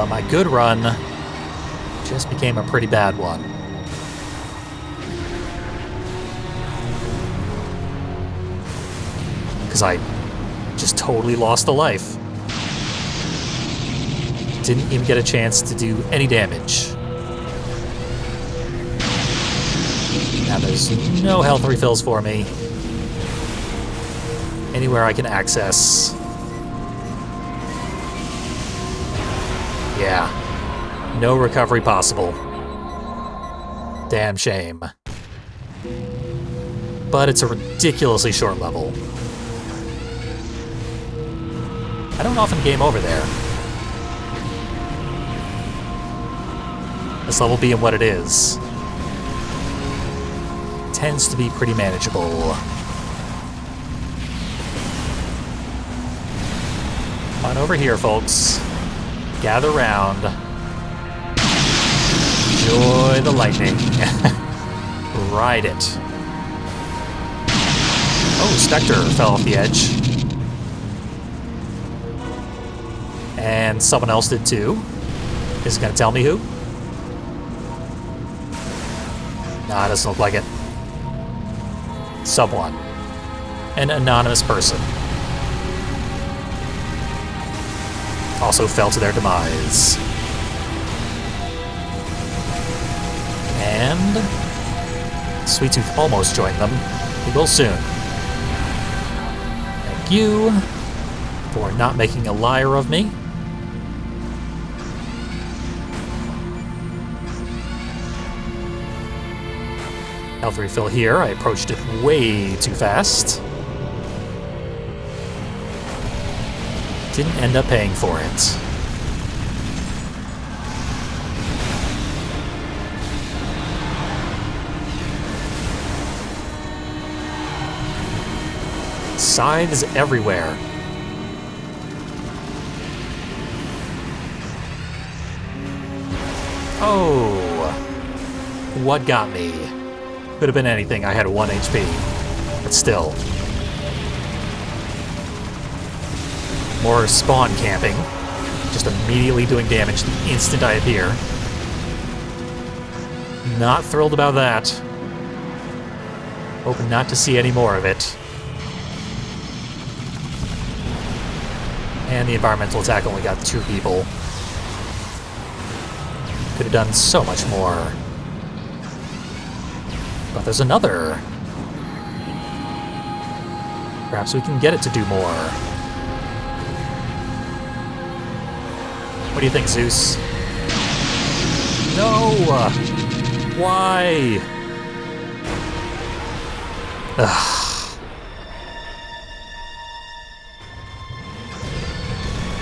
My good run just became a pretty bad one. Because I just totally lost a life. Didn't even get a chance to do any damage. Now there's no health refills for me. Anywhere I can access. Yeah. No recovery possible. Damn shame. But it's a ridiculously short level. I don't often game over there. This level being what it is, tends to be pretty manageable. Come on over here, folks. Gather round. Enjoy the lightning. Ride it. Oh, Spectre fell off the edge. And someone else did too. Is it gonna tell me who? Nah, it doesn't look like it. Someone. An anonymous person. Also fell to their demise. And Sweet Tooth almost joined them. He will soon. Thank you for not making a liar of me. Health refill here. I approached it way too fast. Didn't end up paying for it. Scythes everywhere. Oh, what got me? Could have been anything. I had 1 HP, but still. More spawn camping. Just immediately doing damage the instant I appear. Not thrilled about that. Hoping not to see any more of it. And the environmental attack only got 2 people. Could have done so much more. But there's another. Perhaps we can get it to do more. What do you think, Zeus? No! Why? Ugh.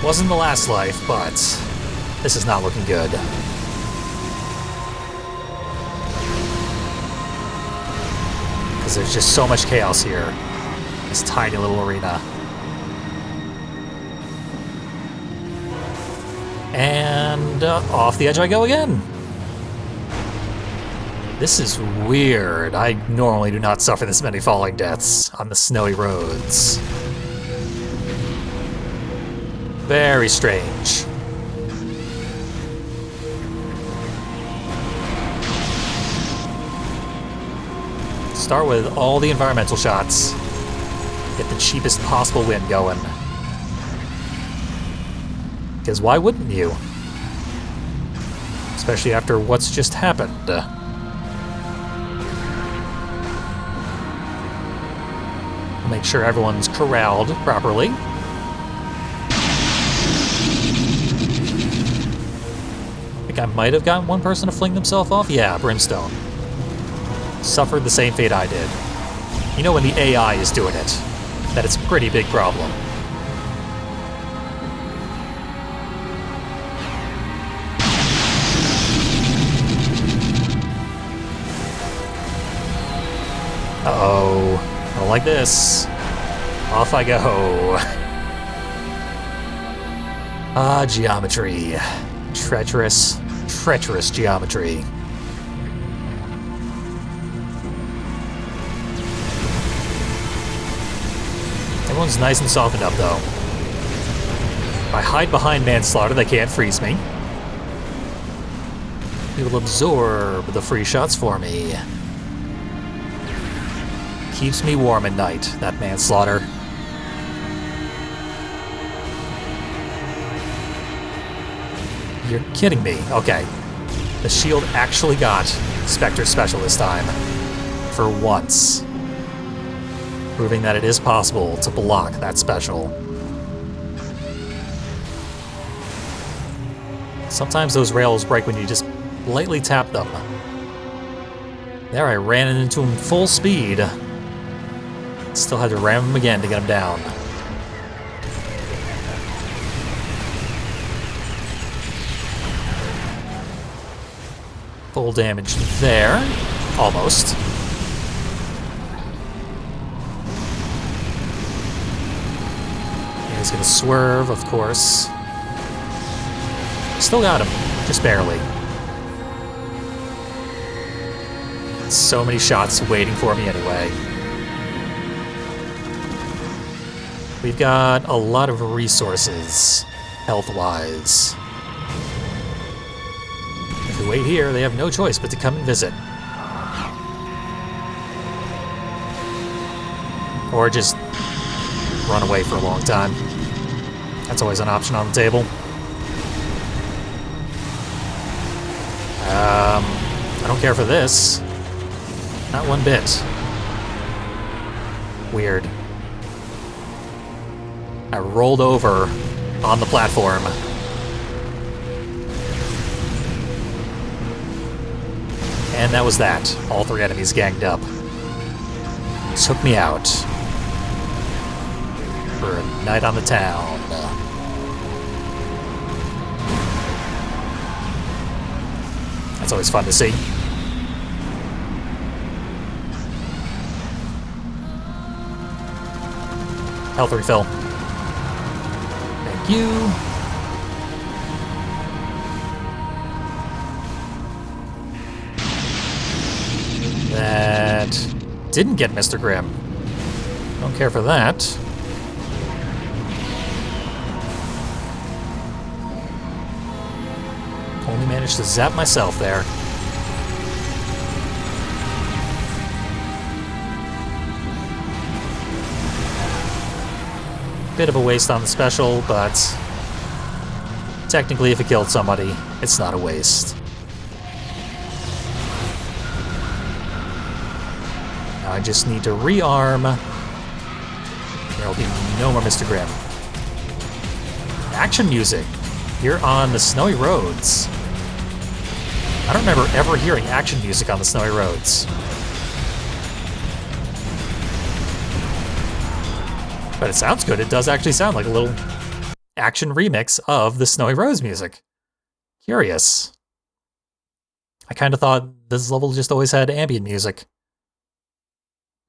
Wasn't the last life, but this is not looking good. Because there's just so much chaos here. This tiny little arena. And off the edge I go again. This is weird. I normally do not suffer this many falling deaths on the snowy roads. Very strange. Start with all the environmental shots. Get the cheapest possible win going. Because why wouldn't you? Especially after what's just happened. Make sure everyone's corralled properly. I think I might have gotten one person to fling themselves off. Yeah, Brimstone. Suffered the same fate I did. You know when the AI is doing it, that it's a pretty big problem. Uh-oh. I don't like this. Off I go. Ah, geometry. Treacherous, treacherous geometry. Everyone's nice and softened up, though. If I hide behind manslaughter, they can't freeze me. It will absorb the free shots for me. Keeps me warm at night, that manslaughter. You're kidding me. Okay. The shield actually got Spectre Special this time. For once. Proving that it is possible to block that special. Sometimes those rails break when you just lightly tap them. There I ran into him full speed. Still had to ram him again to get him down. Full damage there. Almost. He's gonna swerve, of course. Still got him, just barely. So many shots waiting for me anyway. We've got a lot of resources, health-wise. If we wait here, they have no choice but to come and visit. Or just run away for a long time. That's always an option on the table. I don't care for this. Not one bit. Weird. I rolled over on the platform. And that was that. All three enemies ganged up. Took me out. For a night on the town. That's always fun to see. Health refill. Thank you. That didn't get Mr. Grimm. Don't care for that. Only managed to zap myself there. Bit of a waste on the special, but technically if it killed somebody, it's not a waste. Now I just need to rearm. There'll be no more Mr. Grimm. Action music here on the snowy roads. I don't remember ever hearing action music on the snowy roads. But it sounds good. It does actually sound like a little action remix of the Snowy Roads music. Curious. I kind of thought this level just always had ambient music.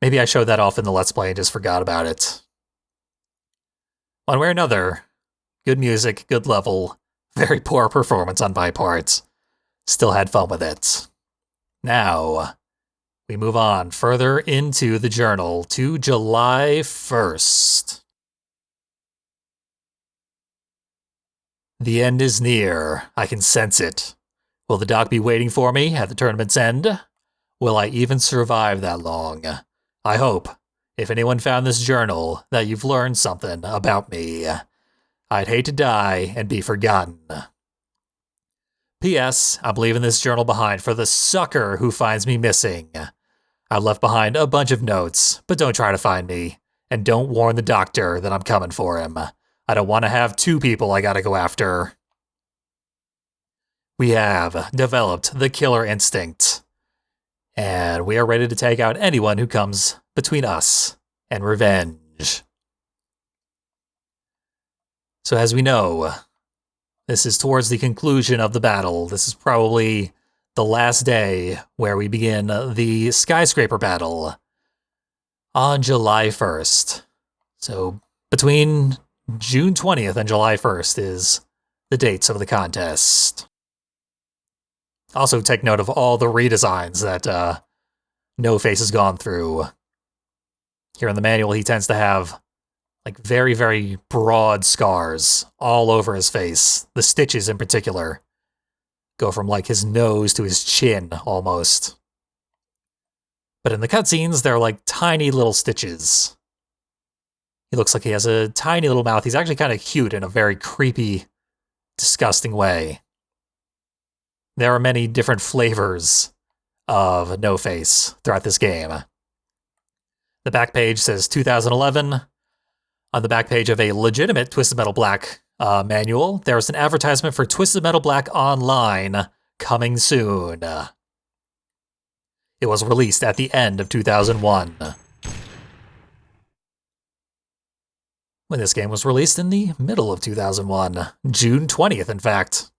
Maybe I showed that off in the Let's Play and just forgot about it. One way or another, good music, good level, very poor performance on my part. Still had fun with it. Now, we move on further into the journal to July 1st. The end is near. I can sense it. Will the doc be waiting for me at the tournament's end? Will I even survive that long? I hope, if anyone found this journal, that you've learned something about me. I'd hate to die and be forgotten. P.S. I'm leaving this journal behind for the sucker who finds me missing. I've left behind a bunch of notes, but don't try to find me. And don't warn the doctor that I'm coming for him. I don't want to have two people I gotta go after. We have developed the killer instinct. And we are ready to take out anyone who comes between us and revenge. So as we know, this is towards the conclusion of the battle. This is probably the last day where we begin the Skyscraper battle on July 1st. So between June 20th and July 1st is the dates of the contest. Also take note of all the redesigns that No Face has gone through. Here in the manual, he tends to have like very, very broad scars all over his face. The stitches in particular go from like his nose to his chin almost. But in the cutscenes, they're like tiny little stitches. He looks like he has a tiny little mouth. He's actually kind of cute in a very creepy, disgusting way. There are many different flavors of No Face throughout this game. The back page says 2011. On the back page of a legitimate Twisted Metal Black manual, there's an advertisement for Twisted Metal Black Online coming soon. It was released at the end of 2001. When this game was released in the middle of 2001, June 20th, in fact.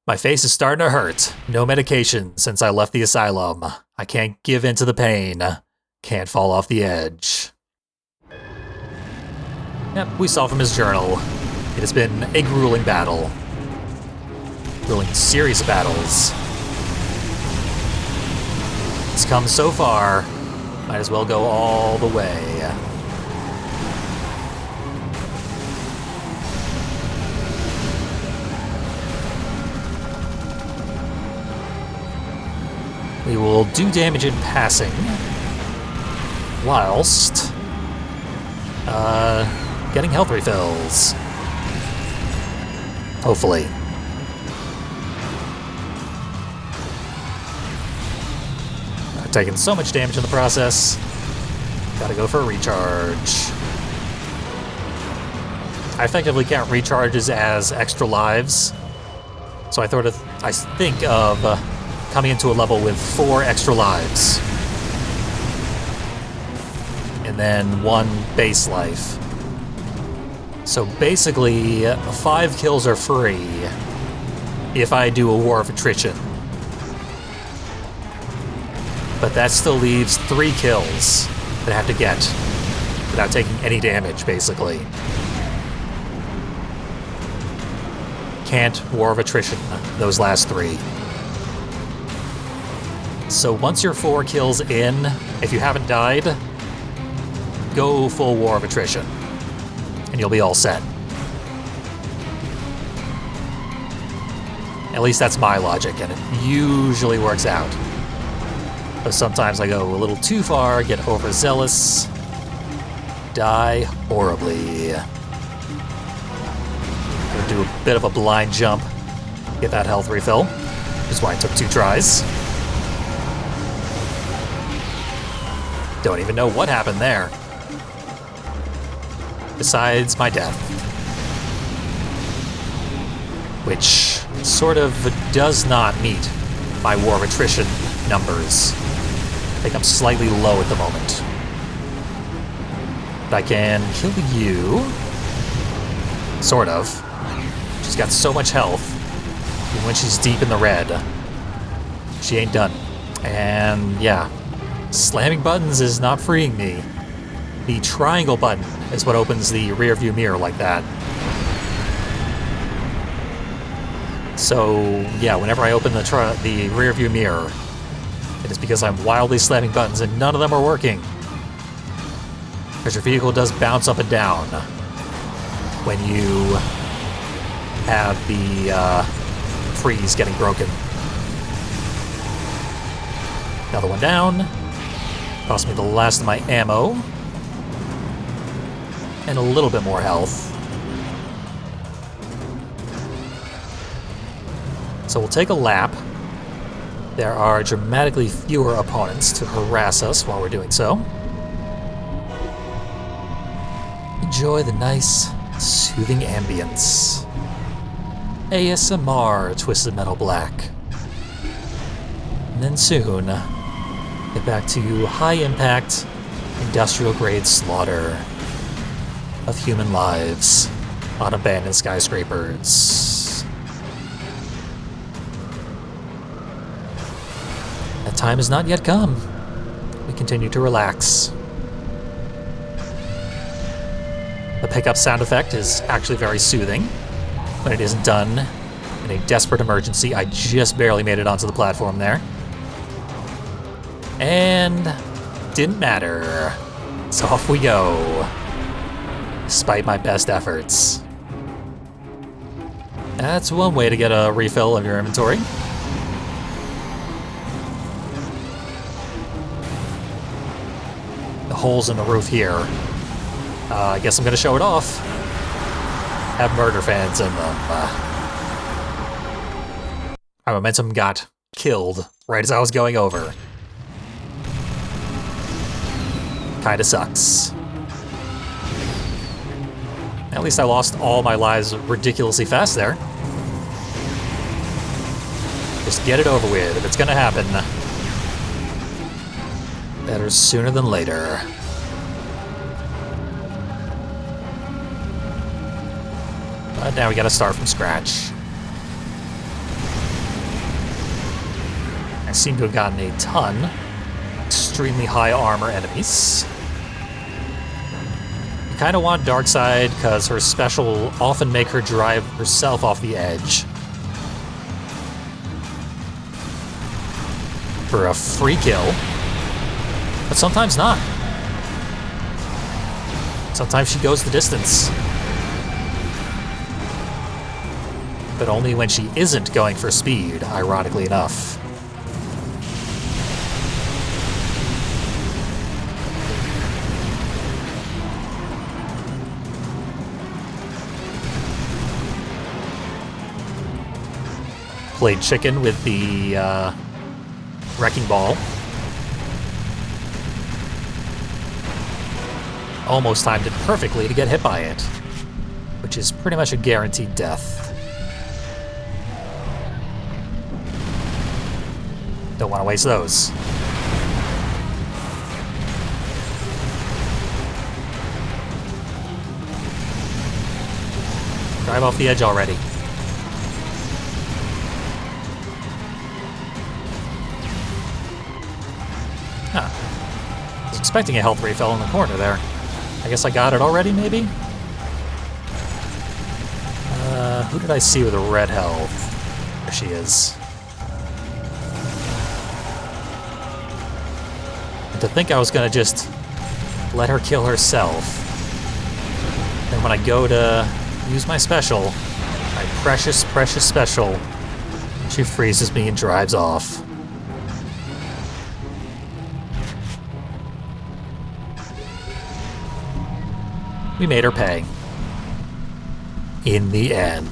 My face is starting to hurt. No medication since I left the asylum. I can't give in to the pain. Can't fall off the edge. Yep, we saw from his journal. It has been a grueling battle. Grueling series of battles. It's come so far, might as well go all the way. We will do damage in passing, whilst getting health refills. Hopefully. taking so much damage in the process. Gotta go for a recharge. I effectively count recharges as extra lives. So I think of coming into a level with 4 extra lives. And then 1 base life. So basically, 5 kills are free if I do a War of Attrition. But that still leaves 3 kills that I have to get without taking any damage, basically. Can't War of Attrition those last 3. So once you're 4 kills in, if you haven't died, go full War of Attrition, and you'll be all set. At least that's my logic, and it usually works out. But sometimes I go a little too far, get overzealous, die horribly. Gonna do a bit of a blind jump, get that health refill, which is why it took 2 tries. Don't even know what happened there. Besides my death. Which sort of does not meet my War of Attrition numbers. I think I'm slightly low at the moment. But I can kill you. Sort of. She's got so much health. Even when she's deep in the red, she ain't done. And yeah, slamming buttons is not freeing me. The triangle button is what opens the rear view mirror like that. So yeah, whenever I open the rear view mirror, it is because I'm wildly slamming buttons and none of them are working. Because your vehicle does bounce up and down when you have the freeze getting broken. Another one down. Cost me the last of my ammo. And a little bit more health. So we'll take a lap. There are dramatically fewer opponents to harass us while we're doing so. Enjoy the nice, soothing ambience. ASMR Twisted Metal Black. And then soon, get back to high-impact, industrial-grade slaughter of human lives on abandoned skyscrapers. That time has not yet come. We continue to relax. The pickup sound effect is actually very soothing when it isn't done in a desperate emergency. I just barely made it onto the platform there. And didn't matter. So off we go. Despite my best efforts. That's one way to get a refill of your inventory. The holes in the roof here. I guess I'm gonna show it off. Have murder fans in them. My momentum got killed right as I was going over. Kinda sucks. At least I lost all my lives ridiculously fast there. Just get it over with if it's gonna happen. Better sooner than later. But now we gotta start from scratch. I seem to have gotten a ton. Extremely high armor enemies. Kind of want Darkseid because her special will often make her drive herself off the edge. For a free kill. But sometimes not. Sometimes she goes the distance. But only when she isn't going for speed, ironically enough. Played chicken with the wrecking ball. almost timed it perfectly to get hit by it, which is pretty much a guaranteed death. Don't want to waste those. Drive off the edge already. Huh. I was expecting a health refill in the corner there. I guess I got it already, maybe? Who did I see with a red health? There she is. And to think I was gonna just let her kill herself. And when I go to use my special, my precious, precious special, she freezes me and drives off. We made her pay. In the end.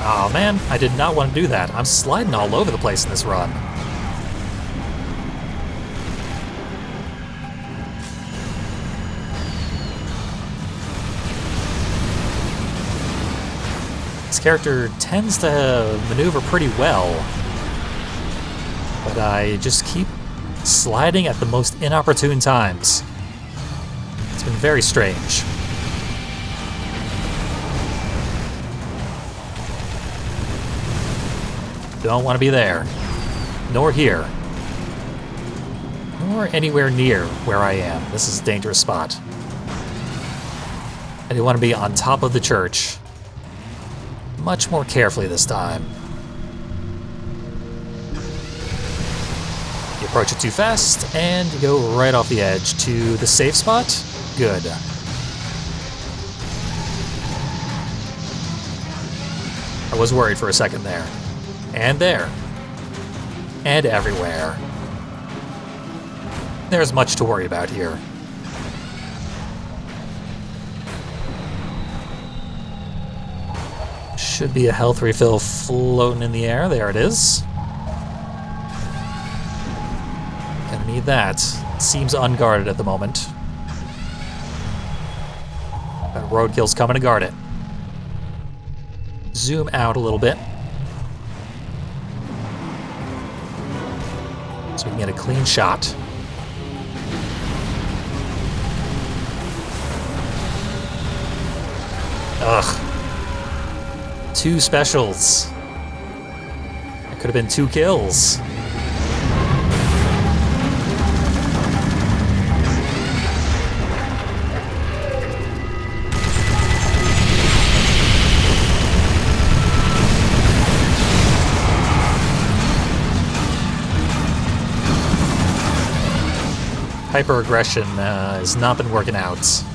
Oh man, I did not want to do that. I'm sliding all over the place in this run. This character tends to maneuver pretty well, but I just keep sliding at the most inopportune times. It's been very strange. Don't want to be there, nor here, nor anywhere near where I am. This is a dangerous spot. I do want to be on top of the church. Much more carefully this time. You approach it too fast, and you go right off the edge to the safe spot. Good. I was worried for a second there. And there. And everywhere. There's much to worry about here. Should be a health refill floating in the air. There it is. Gonna need that. Seems unguarded at the moment. That roadkill's coming to guard it. Zoom out a little bit. So we can get a clean shot. Ugh. 2 specials. That could have been 2 kills. Hyper-aggression has not been working out. Let's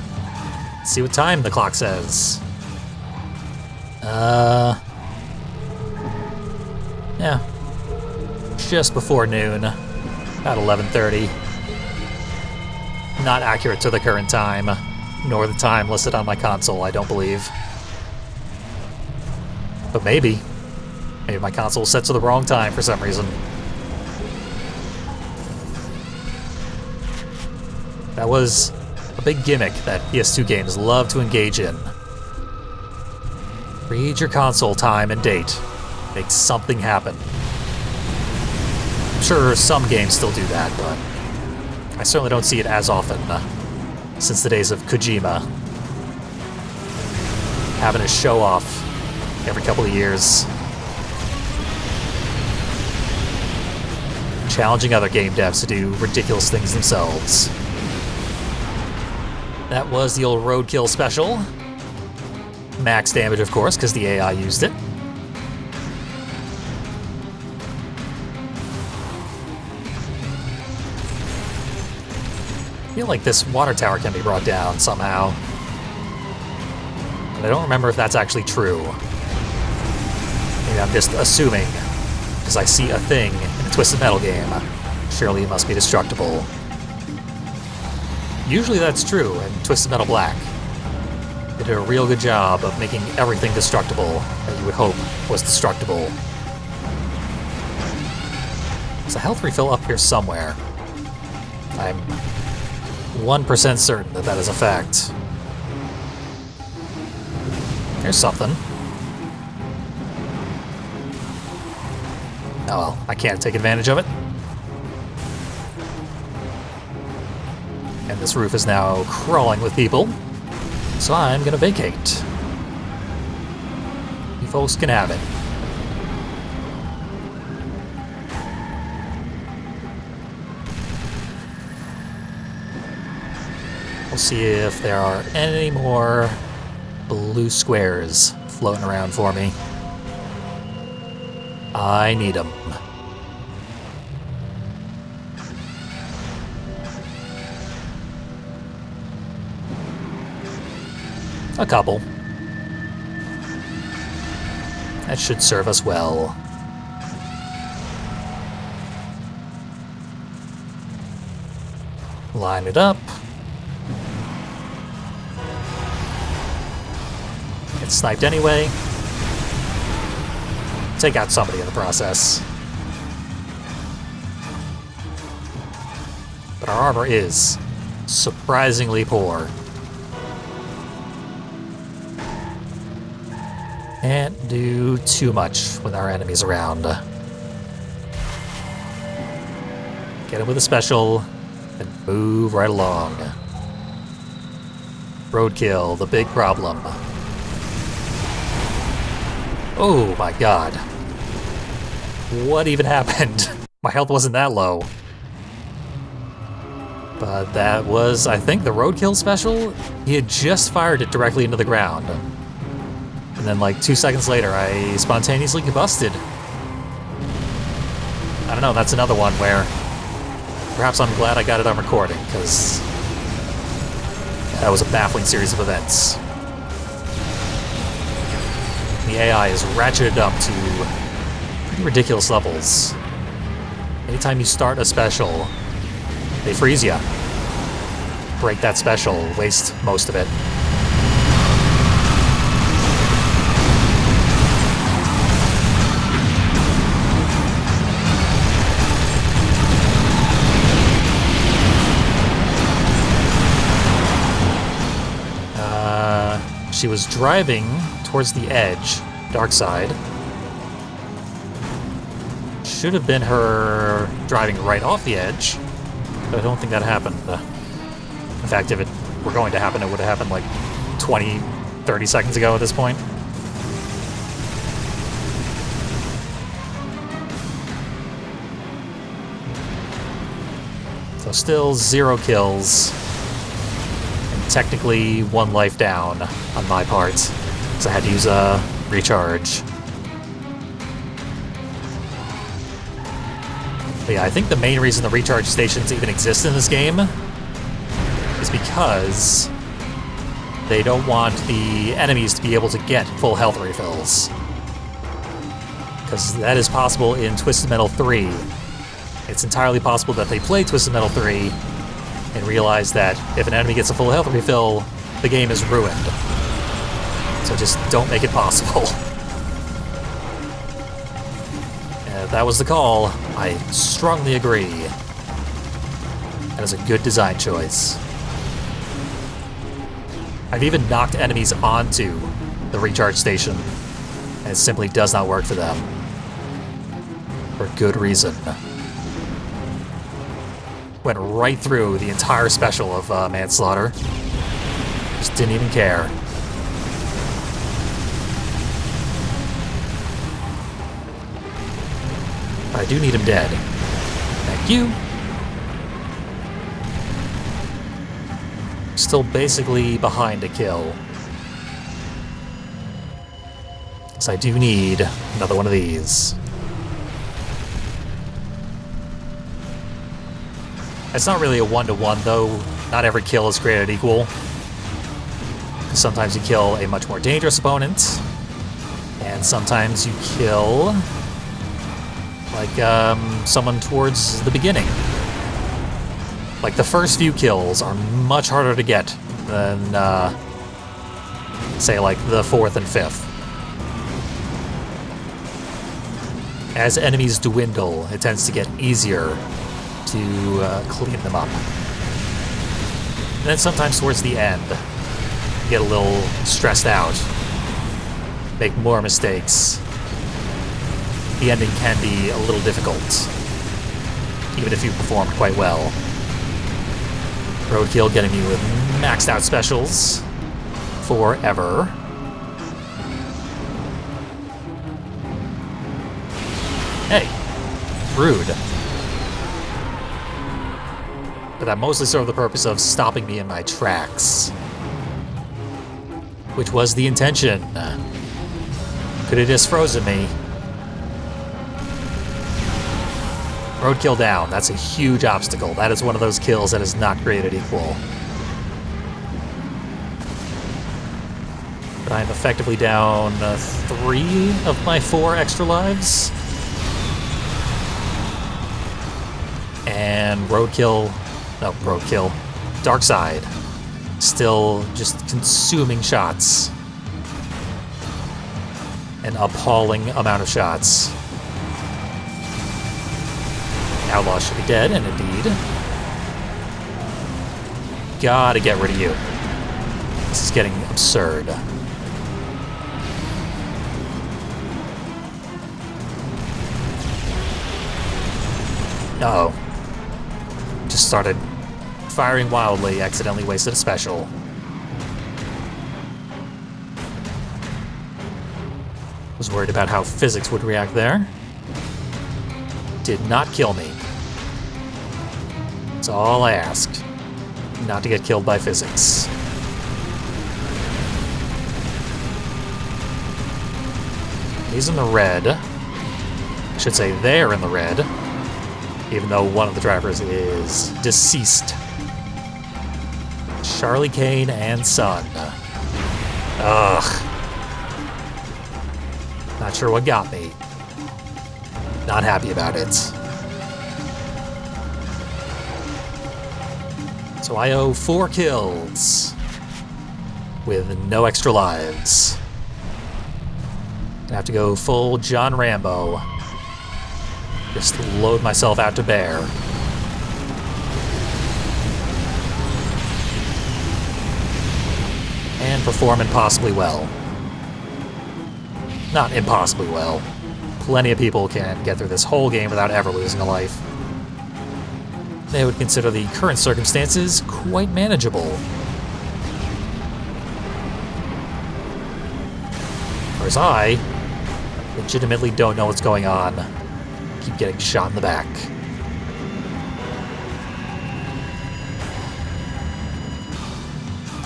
see what time the clock says. Yeah. Just before noon. About 11:30. Not accurate to the current time, nor the time listed on my console, I don't believe. But maybe. Maybe my console set to the wrong time for some reason. That was a big gimmick that PS2 games love to engage in. Read your console time and date. Make something happen. I'm sure some games still do that, but I certainly don't see it as often since the days of Kojima. Having a show off every couple of years. Challenging other game devs to do ridiculous things themselves. That was the old roadkill special. Max damage, of course, because the AI used it. I feel like this water tower can be brought down somehow. But I don't remember if that's actually true. Maybe I'm just assuming, because I see a thing in a Twisted Metal game. Surely it must be destructible. Usually that's true in Twisted Metal Black. They did a real good job of making everything destructible that you would hope was destructible. There's a health refill up here somewhere. I'm 1% certain that that is a fact. Here's something. Oh well, I can't take advantage of it. And this roof is now crawling with people, so I'm gonna vacate. You folks can have it. We'll see if there are any more blue squares floating around for me. I need them. A couple. That should serve us well. Line it up. Get sniped anyway. Take out somebody in the process. But our armor is surprisingly poor. Can't do too much with our enemies around. Get it with a special and move right along. Roadkill, the big problem. Oh my god. What even happened? My health wasn't that low. But that was, I think, the roadkill special. He had just fired it directly into the ground. And then like 2 seconds later, I spontaneously combusted. I don't know, that's another one where perhaps I'm glad I got it on recording, because that was a baffling series of events. The AI is ratcheted up to pretty ridiculous levels. Anytime you start a special, they freeze you. Break that special, waste most of it. She was driving towards the edge, dark side. Should have been her driving right off the edge, but I don't think that happened. In fact, if it were going to happen, it would have happened like 20, 30 seconds ago at this point. So still 0 kills. Technically 1 life down on my part, so I had to use a recharge. But yeah, I think the main reason the recharge stations even exist in this game is because they don't want the enemies to be able to get full health refills. Because that is possible in Twisted Metal 3. It's entirely possible that they play Twisted Metal 3 and realize that if an enemy gets a full health refill, the game is ruined. So just don't make it possible. And if that was the call, I strongly agree. That is a good design choice. I've even knocked enemies onto the recharge station, and it simply does not work for them. For good reason. Went right through the entire special of manslaughter. Just didn't even care. I do need him dead. Thank you. Still basically behind a kill. So I do need another one of these. It's not really a 1-to-1 though. Not every kill is created equal. Sometimes you kill a much more dangerous opponent, and sometimes you kill like someone towards the beginning. Like, the first few kills are much harder to get than, say, like, the 4th and 5th. As enemies dwindle, it tends to get easier to clean them up. And then sometimes towards the end, you get a little stressed out, make more mistakes. The ending can be a little difficult, even if you performed quite well. Roadkill getting me with maxed out specials forever. Hey, rude. But that mostly served the purpose of stopping me in my tracks, which was the intention. Could have just frozen me. Roadkill down. That's a huge obstacle. That is one of those kills that is not created equal. But I'm effectively down 3 of my 4 extra lives. And Roadkill, Darkside, still just consuming shots. An appalling amount of shots. Outlaw should be dead, and indeed. Gotta get rid of you. This is getting absurd. Uh-oh. Just started firing wildly, accidentally wasted a special. Was worried about how physics would react there. Did not kill me. That's all I ask. Not to get killed by physics. He's in the red. I should say they're in the red, even though one of the drivers is deceased. Charlie Kane and Son. Ugh. Not sure what got me. Not happy about it. So I owe 4 kills with no extra lives. Gonna have to go full John Rambo. Just load myself out to bear. And perform impossibly well. Not impossibly well. Plenty of people can get through this whole game without ever losing a life. They would consider the current circumstances quite manageable. Whereas I legitimately don't know what's going on. Keep getting shot in the back.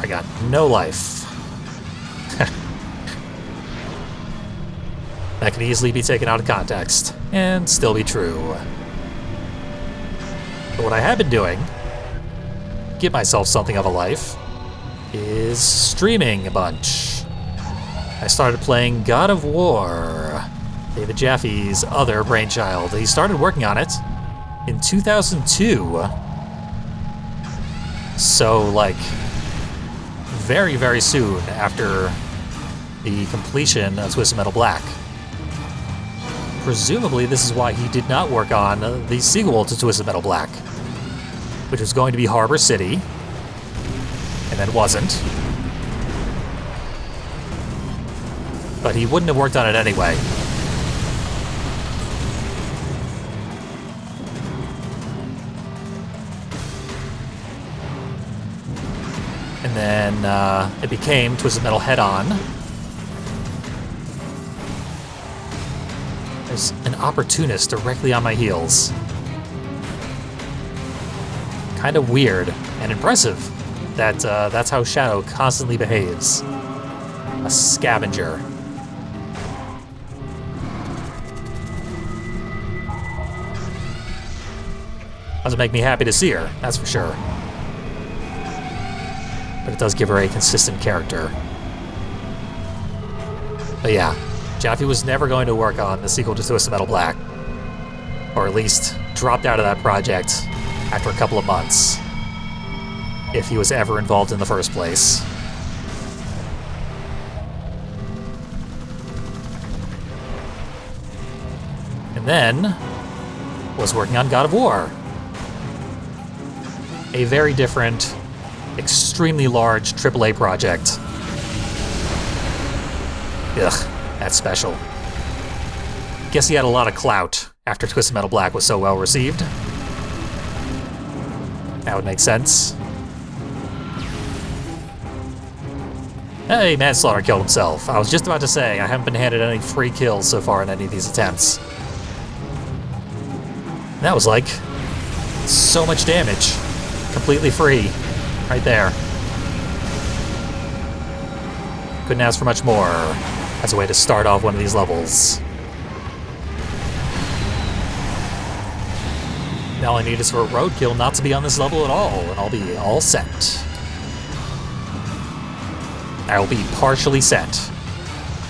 I got no life. That can easily be taken out of context and still be true. But what I have been doing, give myself something of a life, is streaming a bunch. I started playing God of War, David Jaffe's other brainchild. He started working on it in 2002. So, like, very, very soon after the completion of Twisted Metal Black. Presumably, this is why he did not work on the sequel to Twisted Metal Black, which was going to be Harbor City, and then wasn't. But he wouldn't have worked on it anyway. And then it became Twisted Metal Head On. There's an opportunist directly on my heels. Kind of weird and impressive that that's how Shadow constantly behaves. A scavenger. Doesn't make me happy to see her, that's for sure. But it does give her a consistent character. But yeah, Jaffe was never going to work on the sequel to Twisted Metal Black. Or at least dropped out of that project after a couple of months. if he was ever involved in the first place. And then was working on God of War. A very different, extremely large AAA project. Ugh, that's special. Guess he had a lot of clout after Twisted Metal Black was so well received. That would make sense. Hey, Manslaughter killed himself. I was just about to say, I haven't been handed any free kills so far in any of these attempts. That was like so much damage. Completely free. Right there. Couldn't ask for much more as a way to start off one of these levels. Now all I need is for a roadkill not to be on this level at all, and I'll be all set. I will be partially set,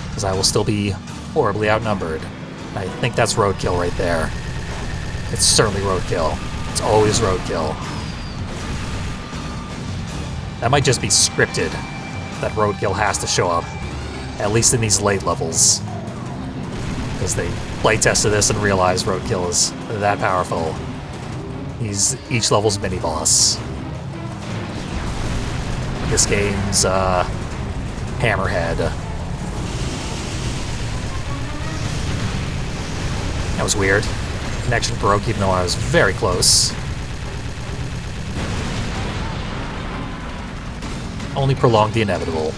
because I will still be horribly outnumbered. I think that's roadkill right there. It's certainly roadkill. It's always roadkill. That might just be scripted, that roadkill has to show up, at least in these late levels. Because they playtested this and realized roadkill is that powerful. He's each level's mini-boss. This game's, Hammerhead. That was weird. Connection broke even though I was very close. Only prolonged the inevitable.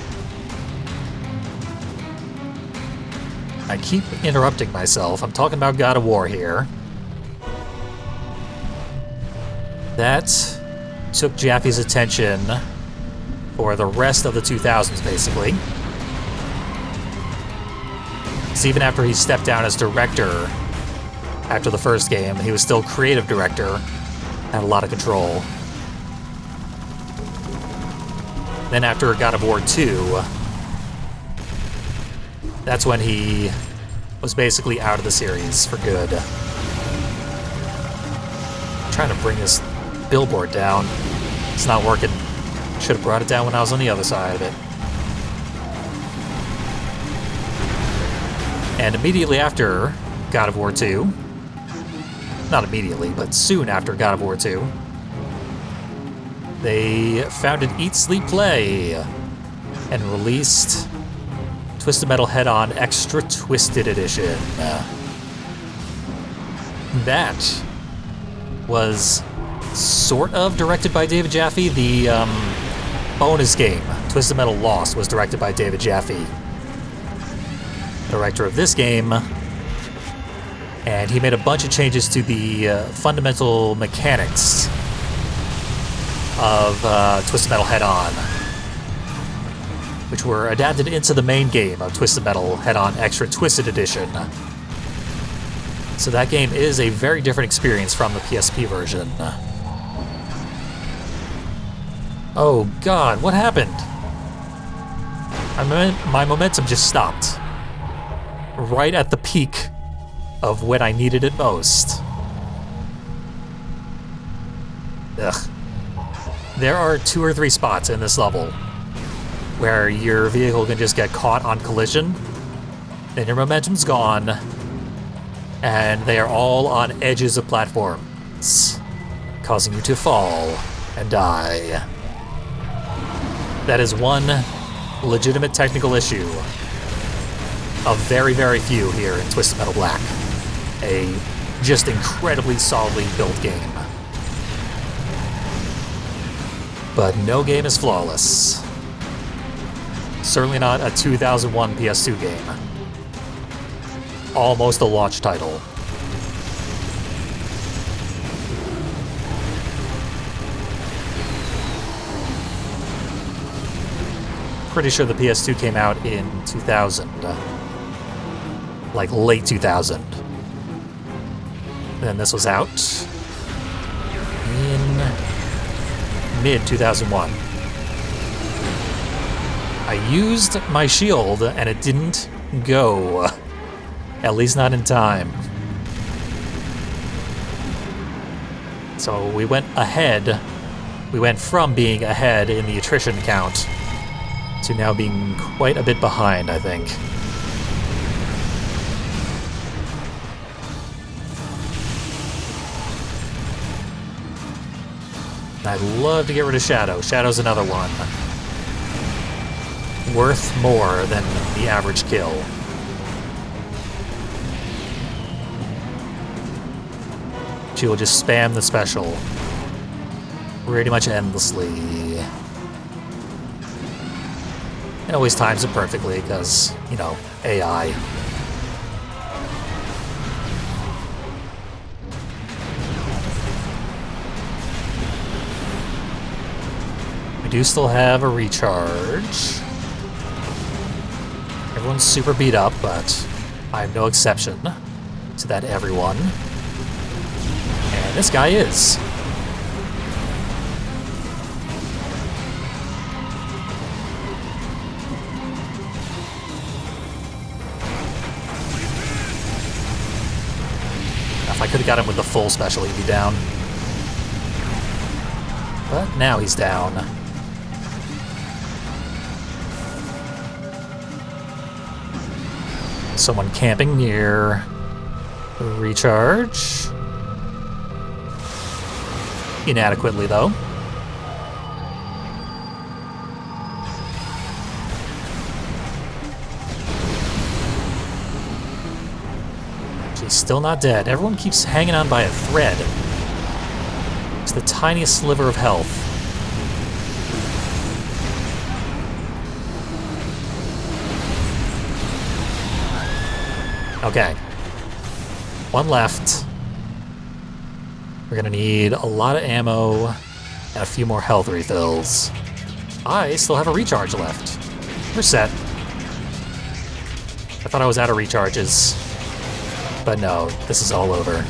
I keep interrupting myself. I'm talking about God of War here. That took Jaffe's attention for the rest of the 2000s, basically. So even after he stepped down as director after the first game, he was still creative director, had a lot of control. Then after God of War 2, that's when he was basically out of the series for good. I'm trying to bring this billboard down. It's not working. Should have brought it down when I was on the other side of it. And immediately after God of War 2, not immediately, but soon after God of War 2, they founded Eat, Sleep, Play and released Twisted Metal Head-On Extra Twisted Edition. That was sort of directed by David Jaffe. The bonus game, Twisted Metal Lost, was directed by David Jaffe, director of this game, and he made a bunch of changes to the fundamental mechanics of Twisted Metal Head-On, which were adapted into the main game of Twisted Metal Head-On Extra Twisted Edition. So that game is a very different experience from the PSP version. Oh god, what happened? My momentum just stopped. Right at the peak of when I needed it most. Ugh. There are 2 or 3 spots in this level where your vehicle can just get caught on collision, then your momentum's gone, and they are all on edges of platforms, causing you to fall and die. That is one legitimate technical issue of very, very few here in Twisted Metal Black. A just incredibly solidly built game. But no game is flawless. Certainly not a 2001 PS2 game. Almost a launch title. Pretty sure the PS2 came out in 2000. Like late 2000. Then this was out in mid-2001. I used my shield and it didn't go. At least not in time. So we went ahead We went from being ahead in the attrition count to now being quite a bit behind, I think. I'd love to get rid of Shadow. Shadow's another one. Worth more than the average kill. She will just spam the special pretty much endlessly. And always times it perfectly because, you know, AI. We do still have a recharge. Everyone's super beat up, but I'm no exception to that everyone. And this guy is. If I could have got him with the full special, he'd be down. But now he's down. Someone camping near the recharge. Inadequately, though. She's still not dead. Everyone keeps hanging on by a thread. It's the tiniest sliver of health. Okay. One left. We're gonna need a lot of ammo and a few more health refills. I still have a recharge left. We're set. I thought I was out of recharges. But no, this is all over.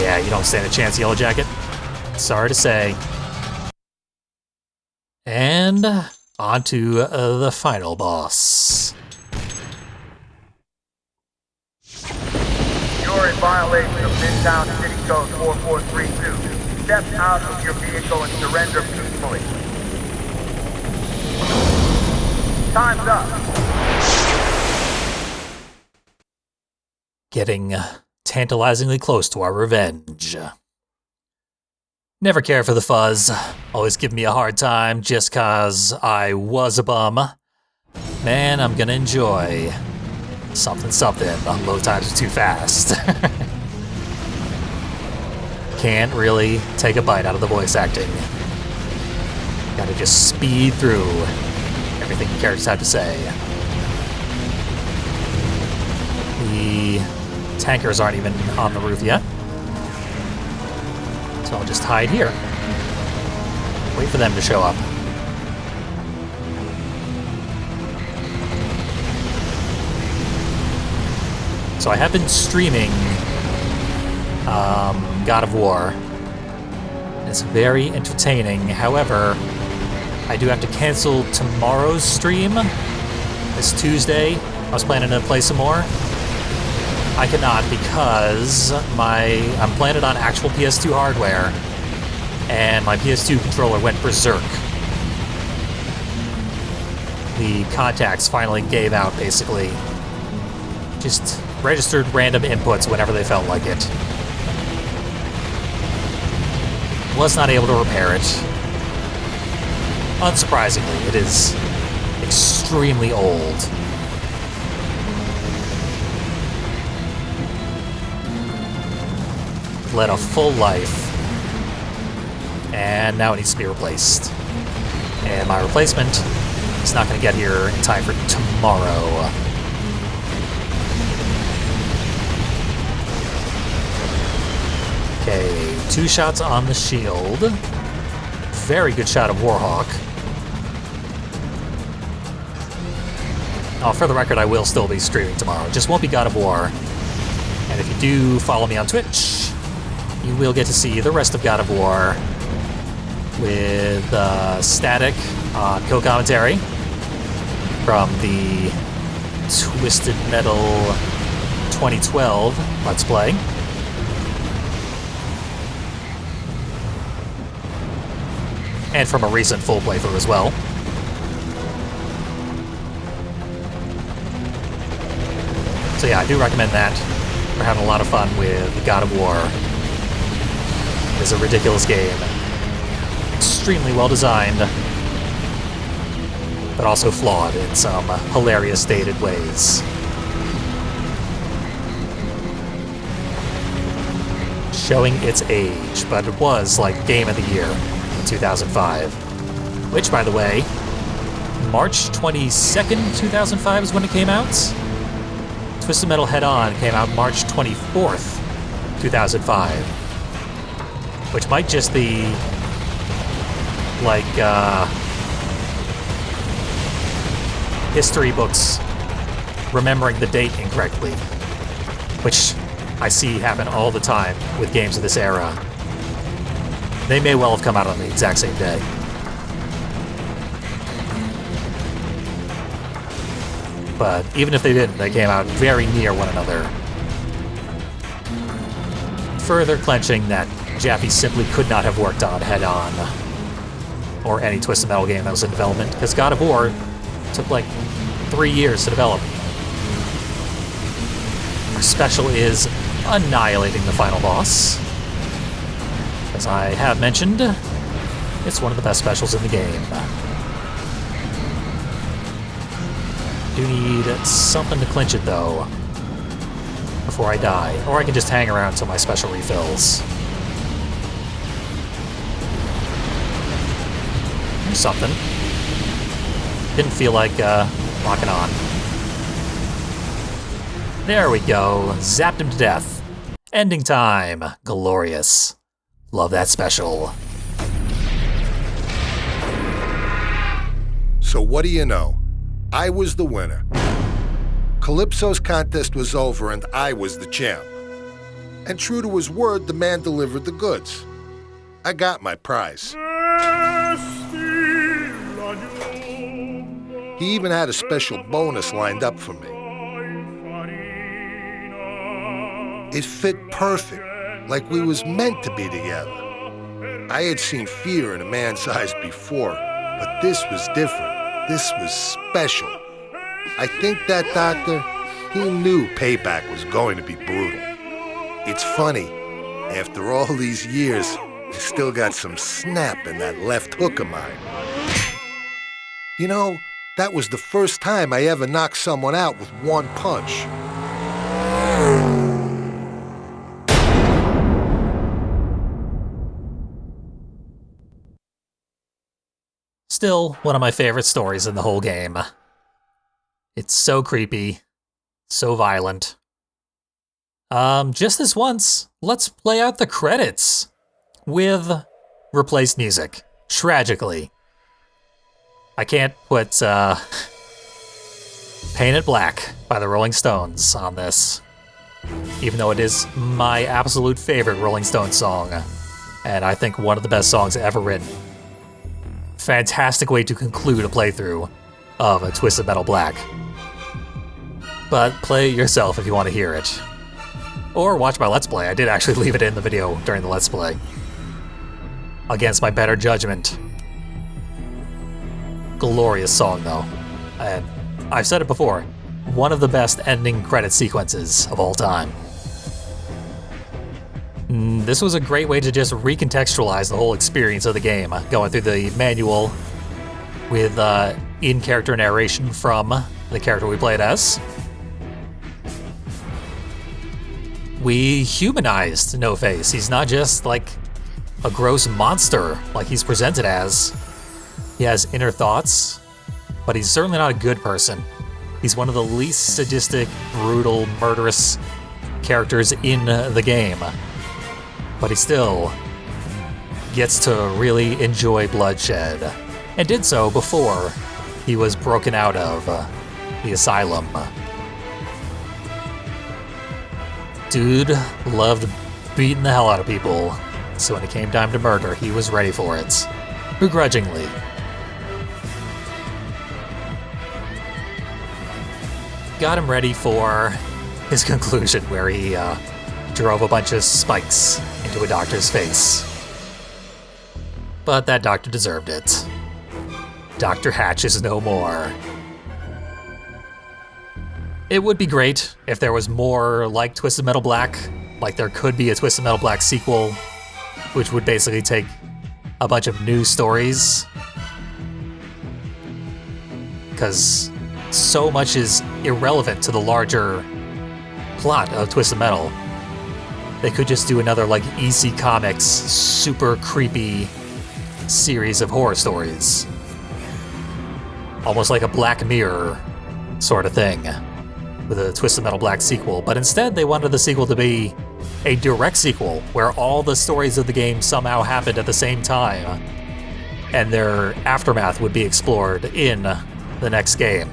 Yeah, you don't stand a chance, Yellow Jacket. Sorry to say. And on to the final boss. You're in violation of Midtown City Code 4432. Step out of your vehicle and surrender peacefully. Time's up. Getting tantalizingly close to our revenge. Never care for the fuzz. Always give me a hard time just cause I was a bum. Man, I'm gonna enjoy something on Load Times Are Too Fast. Can't really take a bite out of the voice acting. Gotta just speed through everything the characters have to say. The tankers aren't even on the roof yet. So I'll just hide here. Wait for them to show up. So I have been streaming God of War. It's very entertaining. However, I do have to cancel tomorrow's stream. This Tuesday, I was planning to play some more. I cannot because I'm planning on actual PS2 hardware, and my PS2 controller went berserk. The contacts finally gave out, basically. Just registered random inputs whenever they felt like it. Was not able to repair it. Unsurprisingly, it is extremely old. Led a full life, and now it needs to be replaced. And my replacement is not going to get here in time for tomorrow. Okay, 2 shots on the shield. Very good shot of Warhawk. Oh, for the record, I will still be streaming tomorrow. Just won't be God of War. And if you do follow me on Twitch, you will get to see the rest of God of War with Static on co-commentary from the Twisted Metal 2012 Let's Play. and from a recent full playthrough as well. So yeah, I do recommend that. We're having a lot of fun with God of War. It's a ridiculous game. Extremely well designed, but also flawed in some hilarious dated ways. Showing its age, but it was like Game of the Year in 2005. Which, by the way, March 22nd, 2005 is when it came out. Twisted Metal Head-On came out March 24th, 2005. Which might just be like history books remembering the date incorrectly, which I see happen all the time with games of this era. They may well have come out on the exact same day. But even if they didn't, they came out very near one another. Further clenching that Jaffe simply could not have worked on Head-On or any Twisted Metal game that was in development, because God of War took like 3 years to develop. Our special is annihilating the final boss. As I have mentioned, it's one of the best specials in the game. Do need something to clinch it though before I die, or I can just hang around until my special refills. Here's something. Didn't feel like locking on. There we go. Zapped him to death. Ending time. Glorious. Love that special. So what do you know? I was the winner. Calypso's contest was over and I was the champ. And true to his word, the man delivered the goods. I got my prize. He even had a special bonus lined up for me. It fit perfect, like we was meant to be together. I had seen fear in a man's eyes before, but this was different. This was special. I think that doctor, he knew payback was going to be brutal. It's funny, after all these years, I still got some snap in that left hook of mine. You know, that was the first time I ever knocked someone out with one punch. Still, one of my favorite stories in the whole game. It's so creepy, so violent. Just this once, let's play out the credits with replaced music, tragically. I can't put Paint It Black by the Rolling Stones on this, even though it is my absolute favorite Rolling Stones song, and I think one of the best songs ever written. Fantastic way to conclude a playthrough of a Twisted Metal Black. But play it yourself if you want to hear it. Or watch my Let's Play. I did actually leave it in the video during the Let's Play. Against my better judgment. Glorious song though. And I've said it before, one of the best ending credit sequences of all time. This was a great way to just recontextualize the whole experience of the game, going through the manual with in-character narration from the character we played as. We humanized No-Face. He's not just like a gross monster like he's presented as. He has inner thoughts, but he's certainly not a good person. He's one of the least sadistic, brutal, murderous characters in the game. But he still gets to really enjoy bloodshed, and did so before he was broken out of the asylum. Dude loved beating the hell out of people, so when it came time to murder, he was ready for it, begrudgingly. Got him ready for his conclusion, where he drove a bunch of spikes into a doctor's face. but that doctor deserved it. Dr. Hatch is no more. It would be great if there was more like Twisted Metal Black. Like there could be a Twisted Metal Black sequel, which would basically take a bunch of new stories. Because so much is irrelevant to the larger plot of Twisted Metal. They could just do another like EC Comics super creepy series of horror stories. Almost like a Black Mirror sort of thing with a Twisted Metal Black sequel. But instead they wanted the sequel to be a direct sequel where all the stories of the game somehow happened at the same time and their aftermath would be explored in the next game.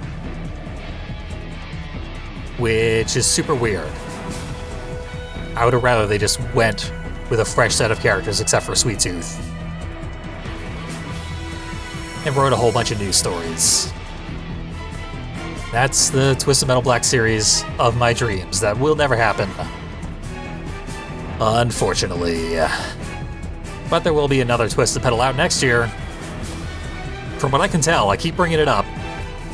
Which is super weird. I would have rather they just went with a fresh set of characters except for Sweet Tooth. And wrote a whole bunch of new stories. That's the Twisted Metal Black series of my dreams. That will never happen. Unfortunately. But there will be another Twisted Metal out next year. From what I can tell, I keep bringing it up,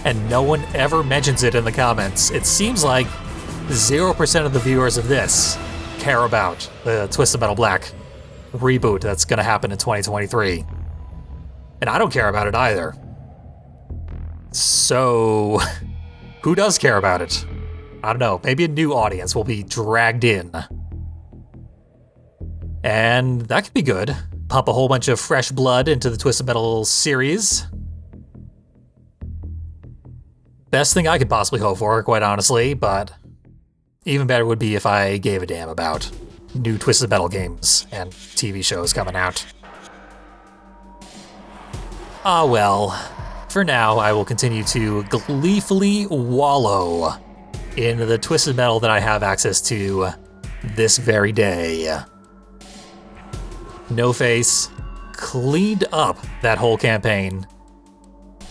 and no one ever mentions it in the comments. It seems like 0% of the viewers of this care about the Twisted Metal Black reboot that's going to happen in 2023. And I don't care about it either. So, who does care about it? I don't know, maybe a new audience will be dragged in. And that could be good. Pump a whole bunch of fresh blood into the Twisted Metal series. Best thing I could possibly hope for, quite honestly, but even better would be if I gave a damn about new Twisted Metal games and TV shows coming out. Ah well, for now I will continue to gleefully wallow in the Twisted Metal that I have access to this very day. No Face cleaned up that whole campaign.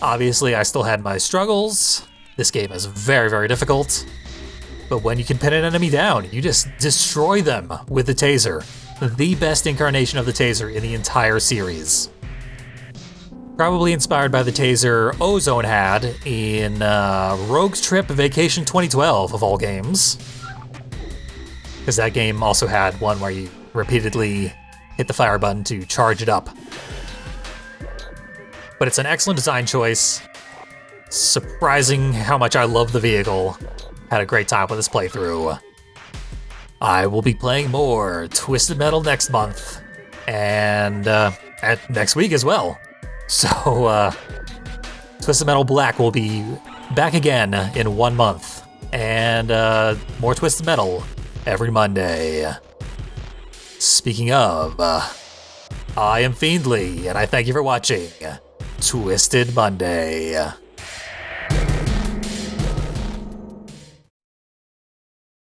Obviously, I still had my struggles. This game is very, very difficult. But when you can pin an enemy down, you just destroy them with the taser. The best incarnation of the taser in the entire series. Probably inspired by the taser Ozone had in Rogue's Trip Vacation 2012, of all games. Because that game also had one where you repeatedly hit the fire button to charge it up. But it's an excellent design choice. Surprising how much I love the vehicle. Had a great time with this playthrough. I will be playing more Twisted Metal next month. And at next week as well. So, Twisted Metal Black will be back again in 1 month. And more Twisted Metal every Monday. Speaking of, I am Fiendly, and I thank you for watching Twisted Monday.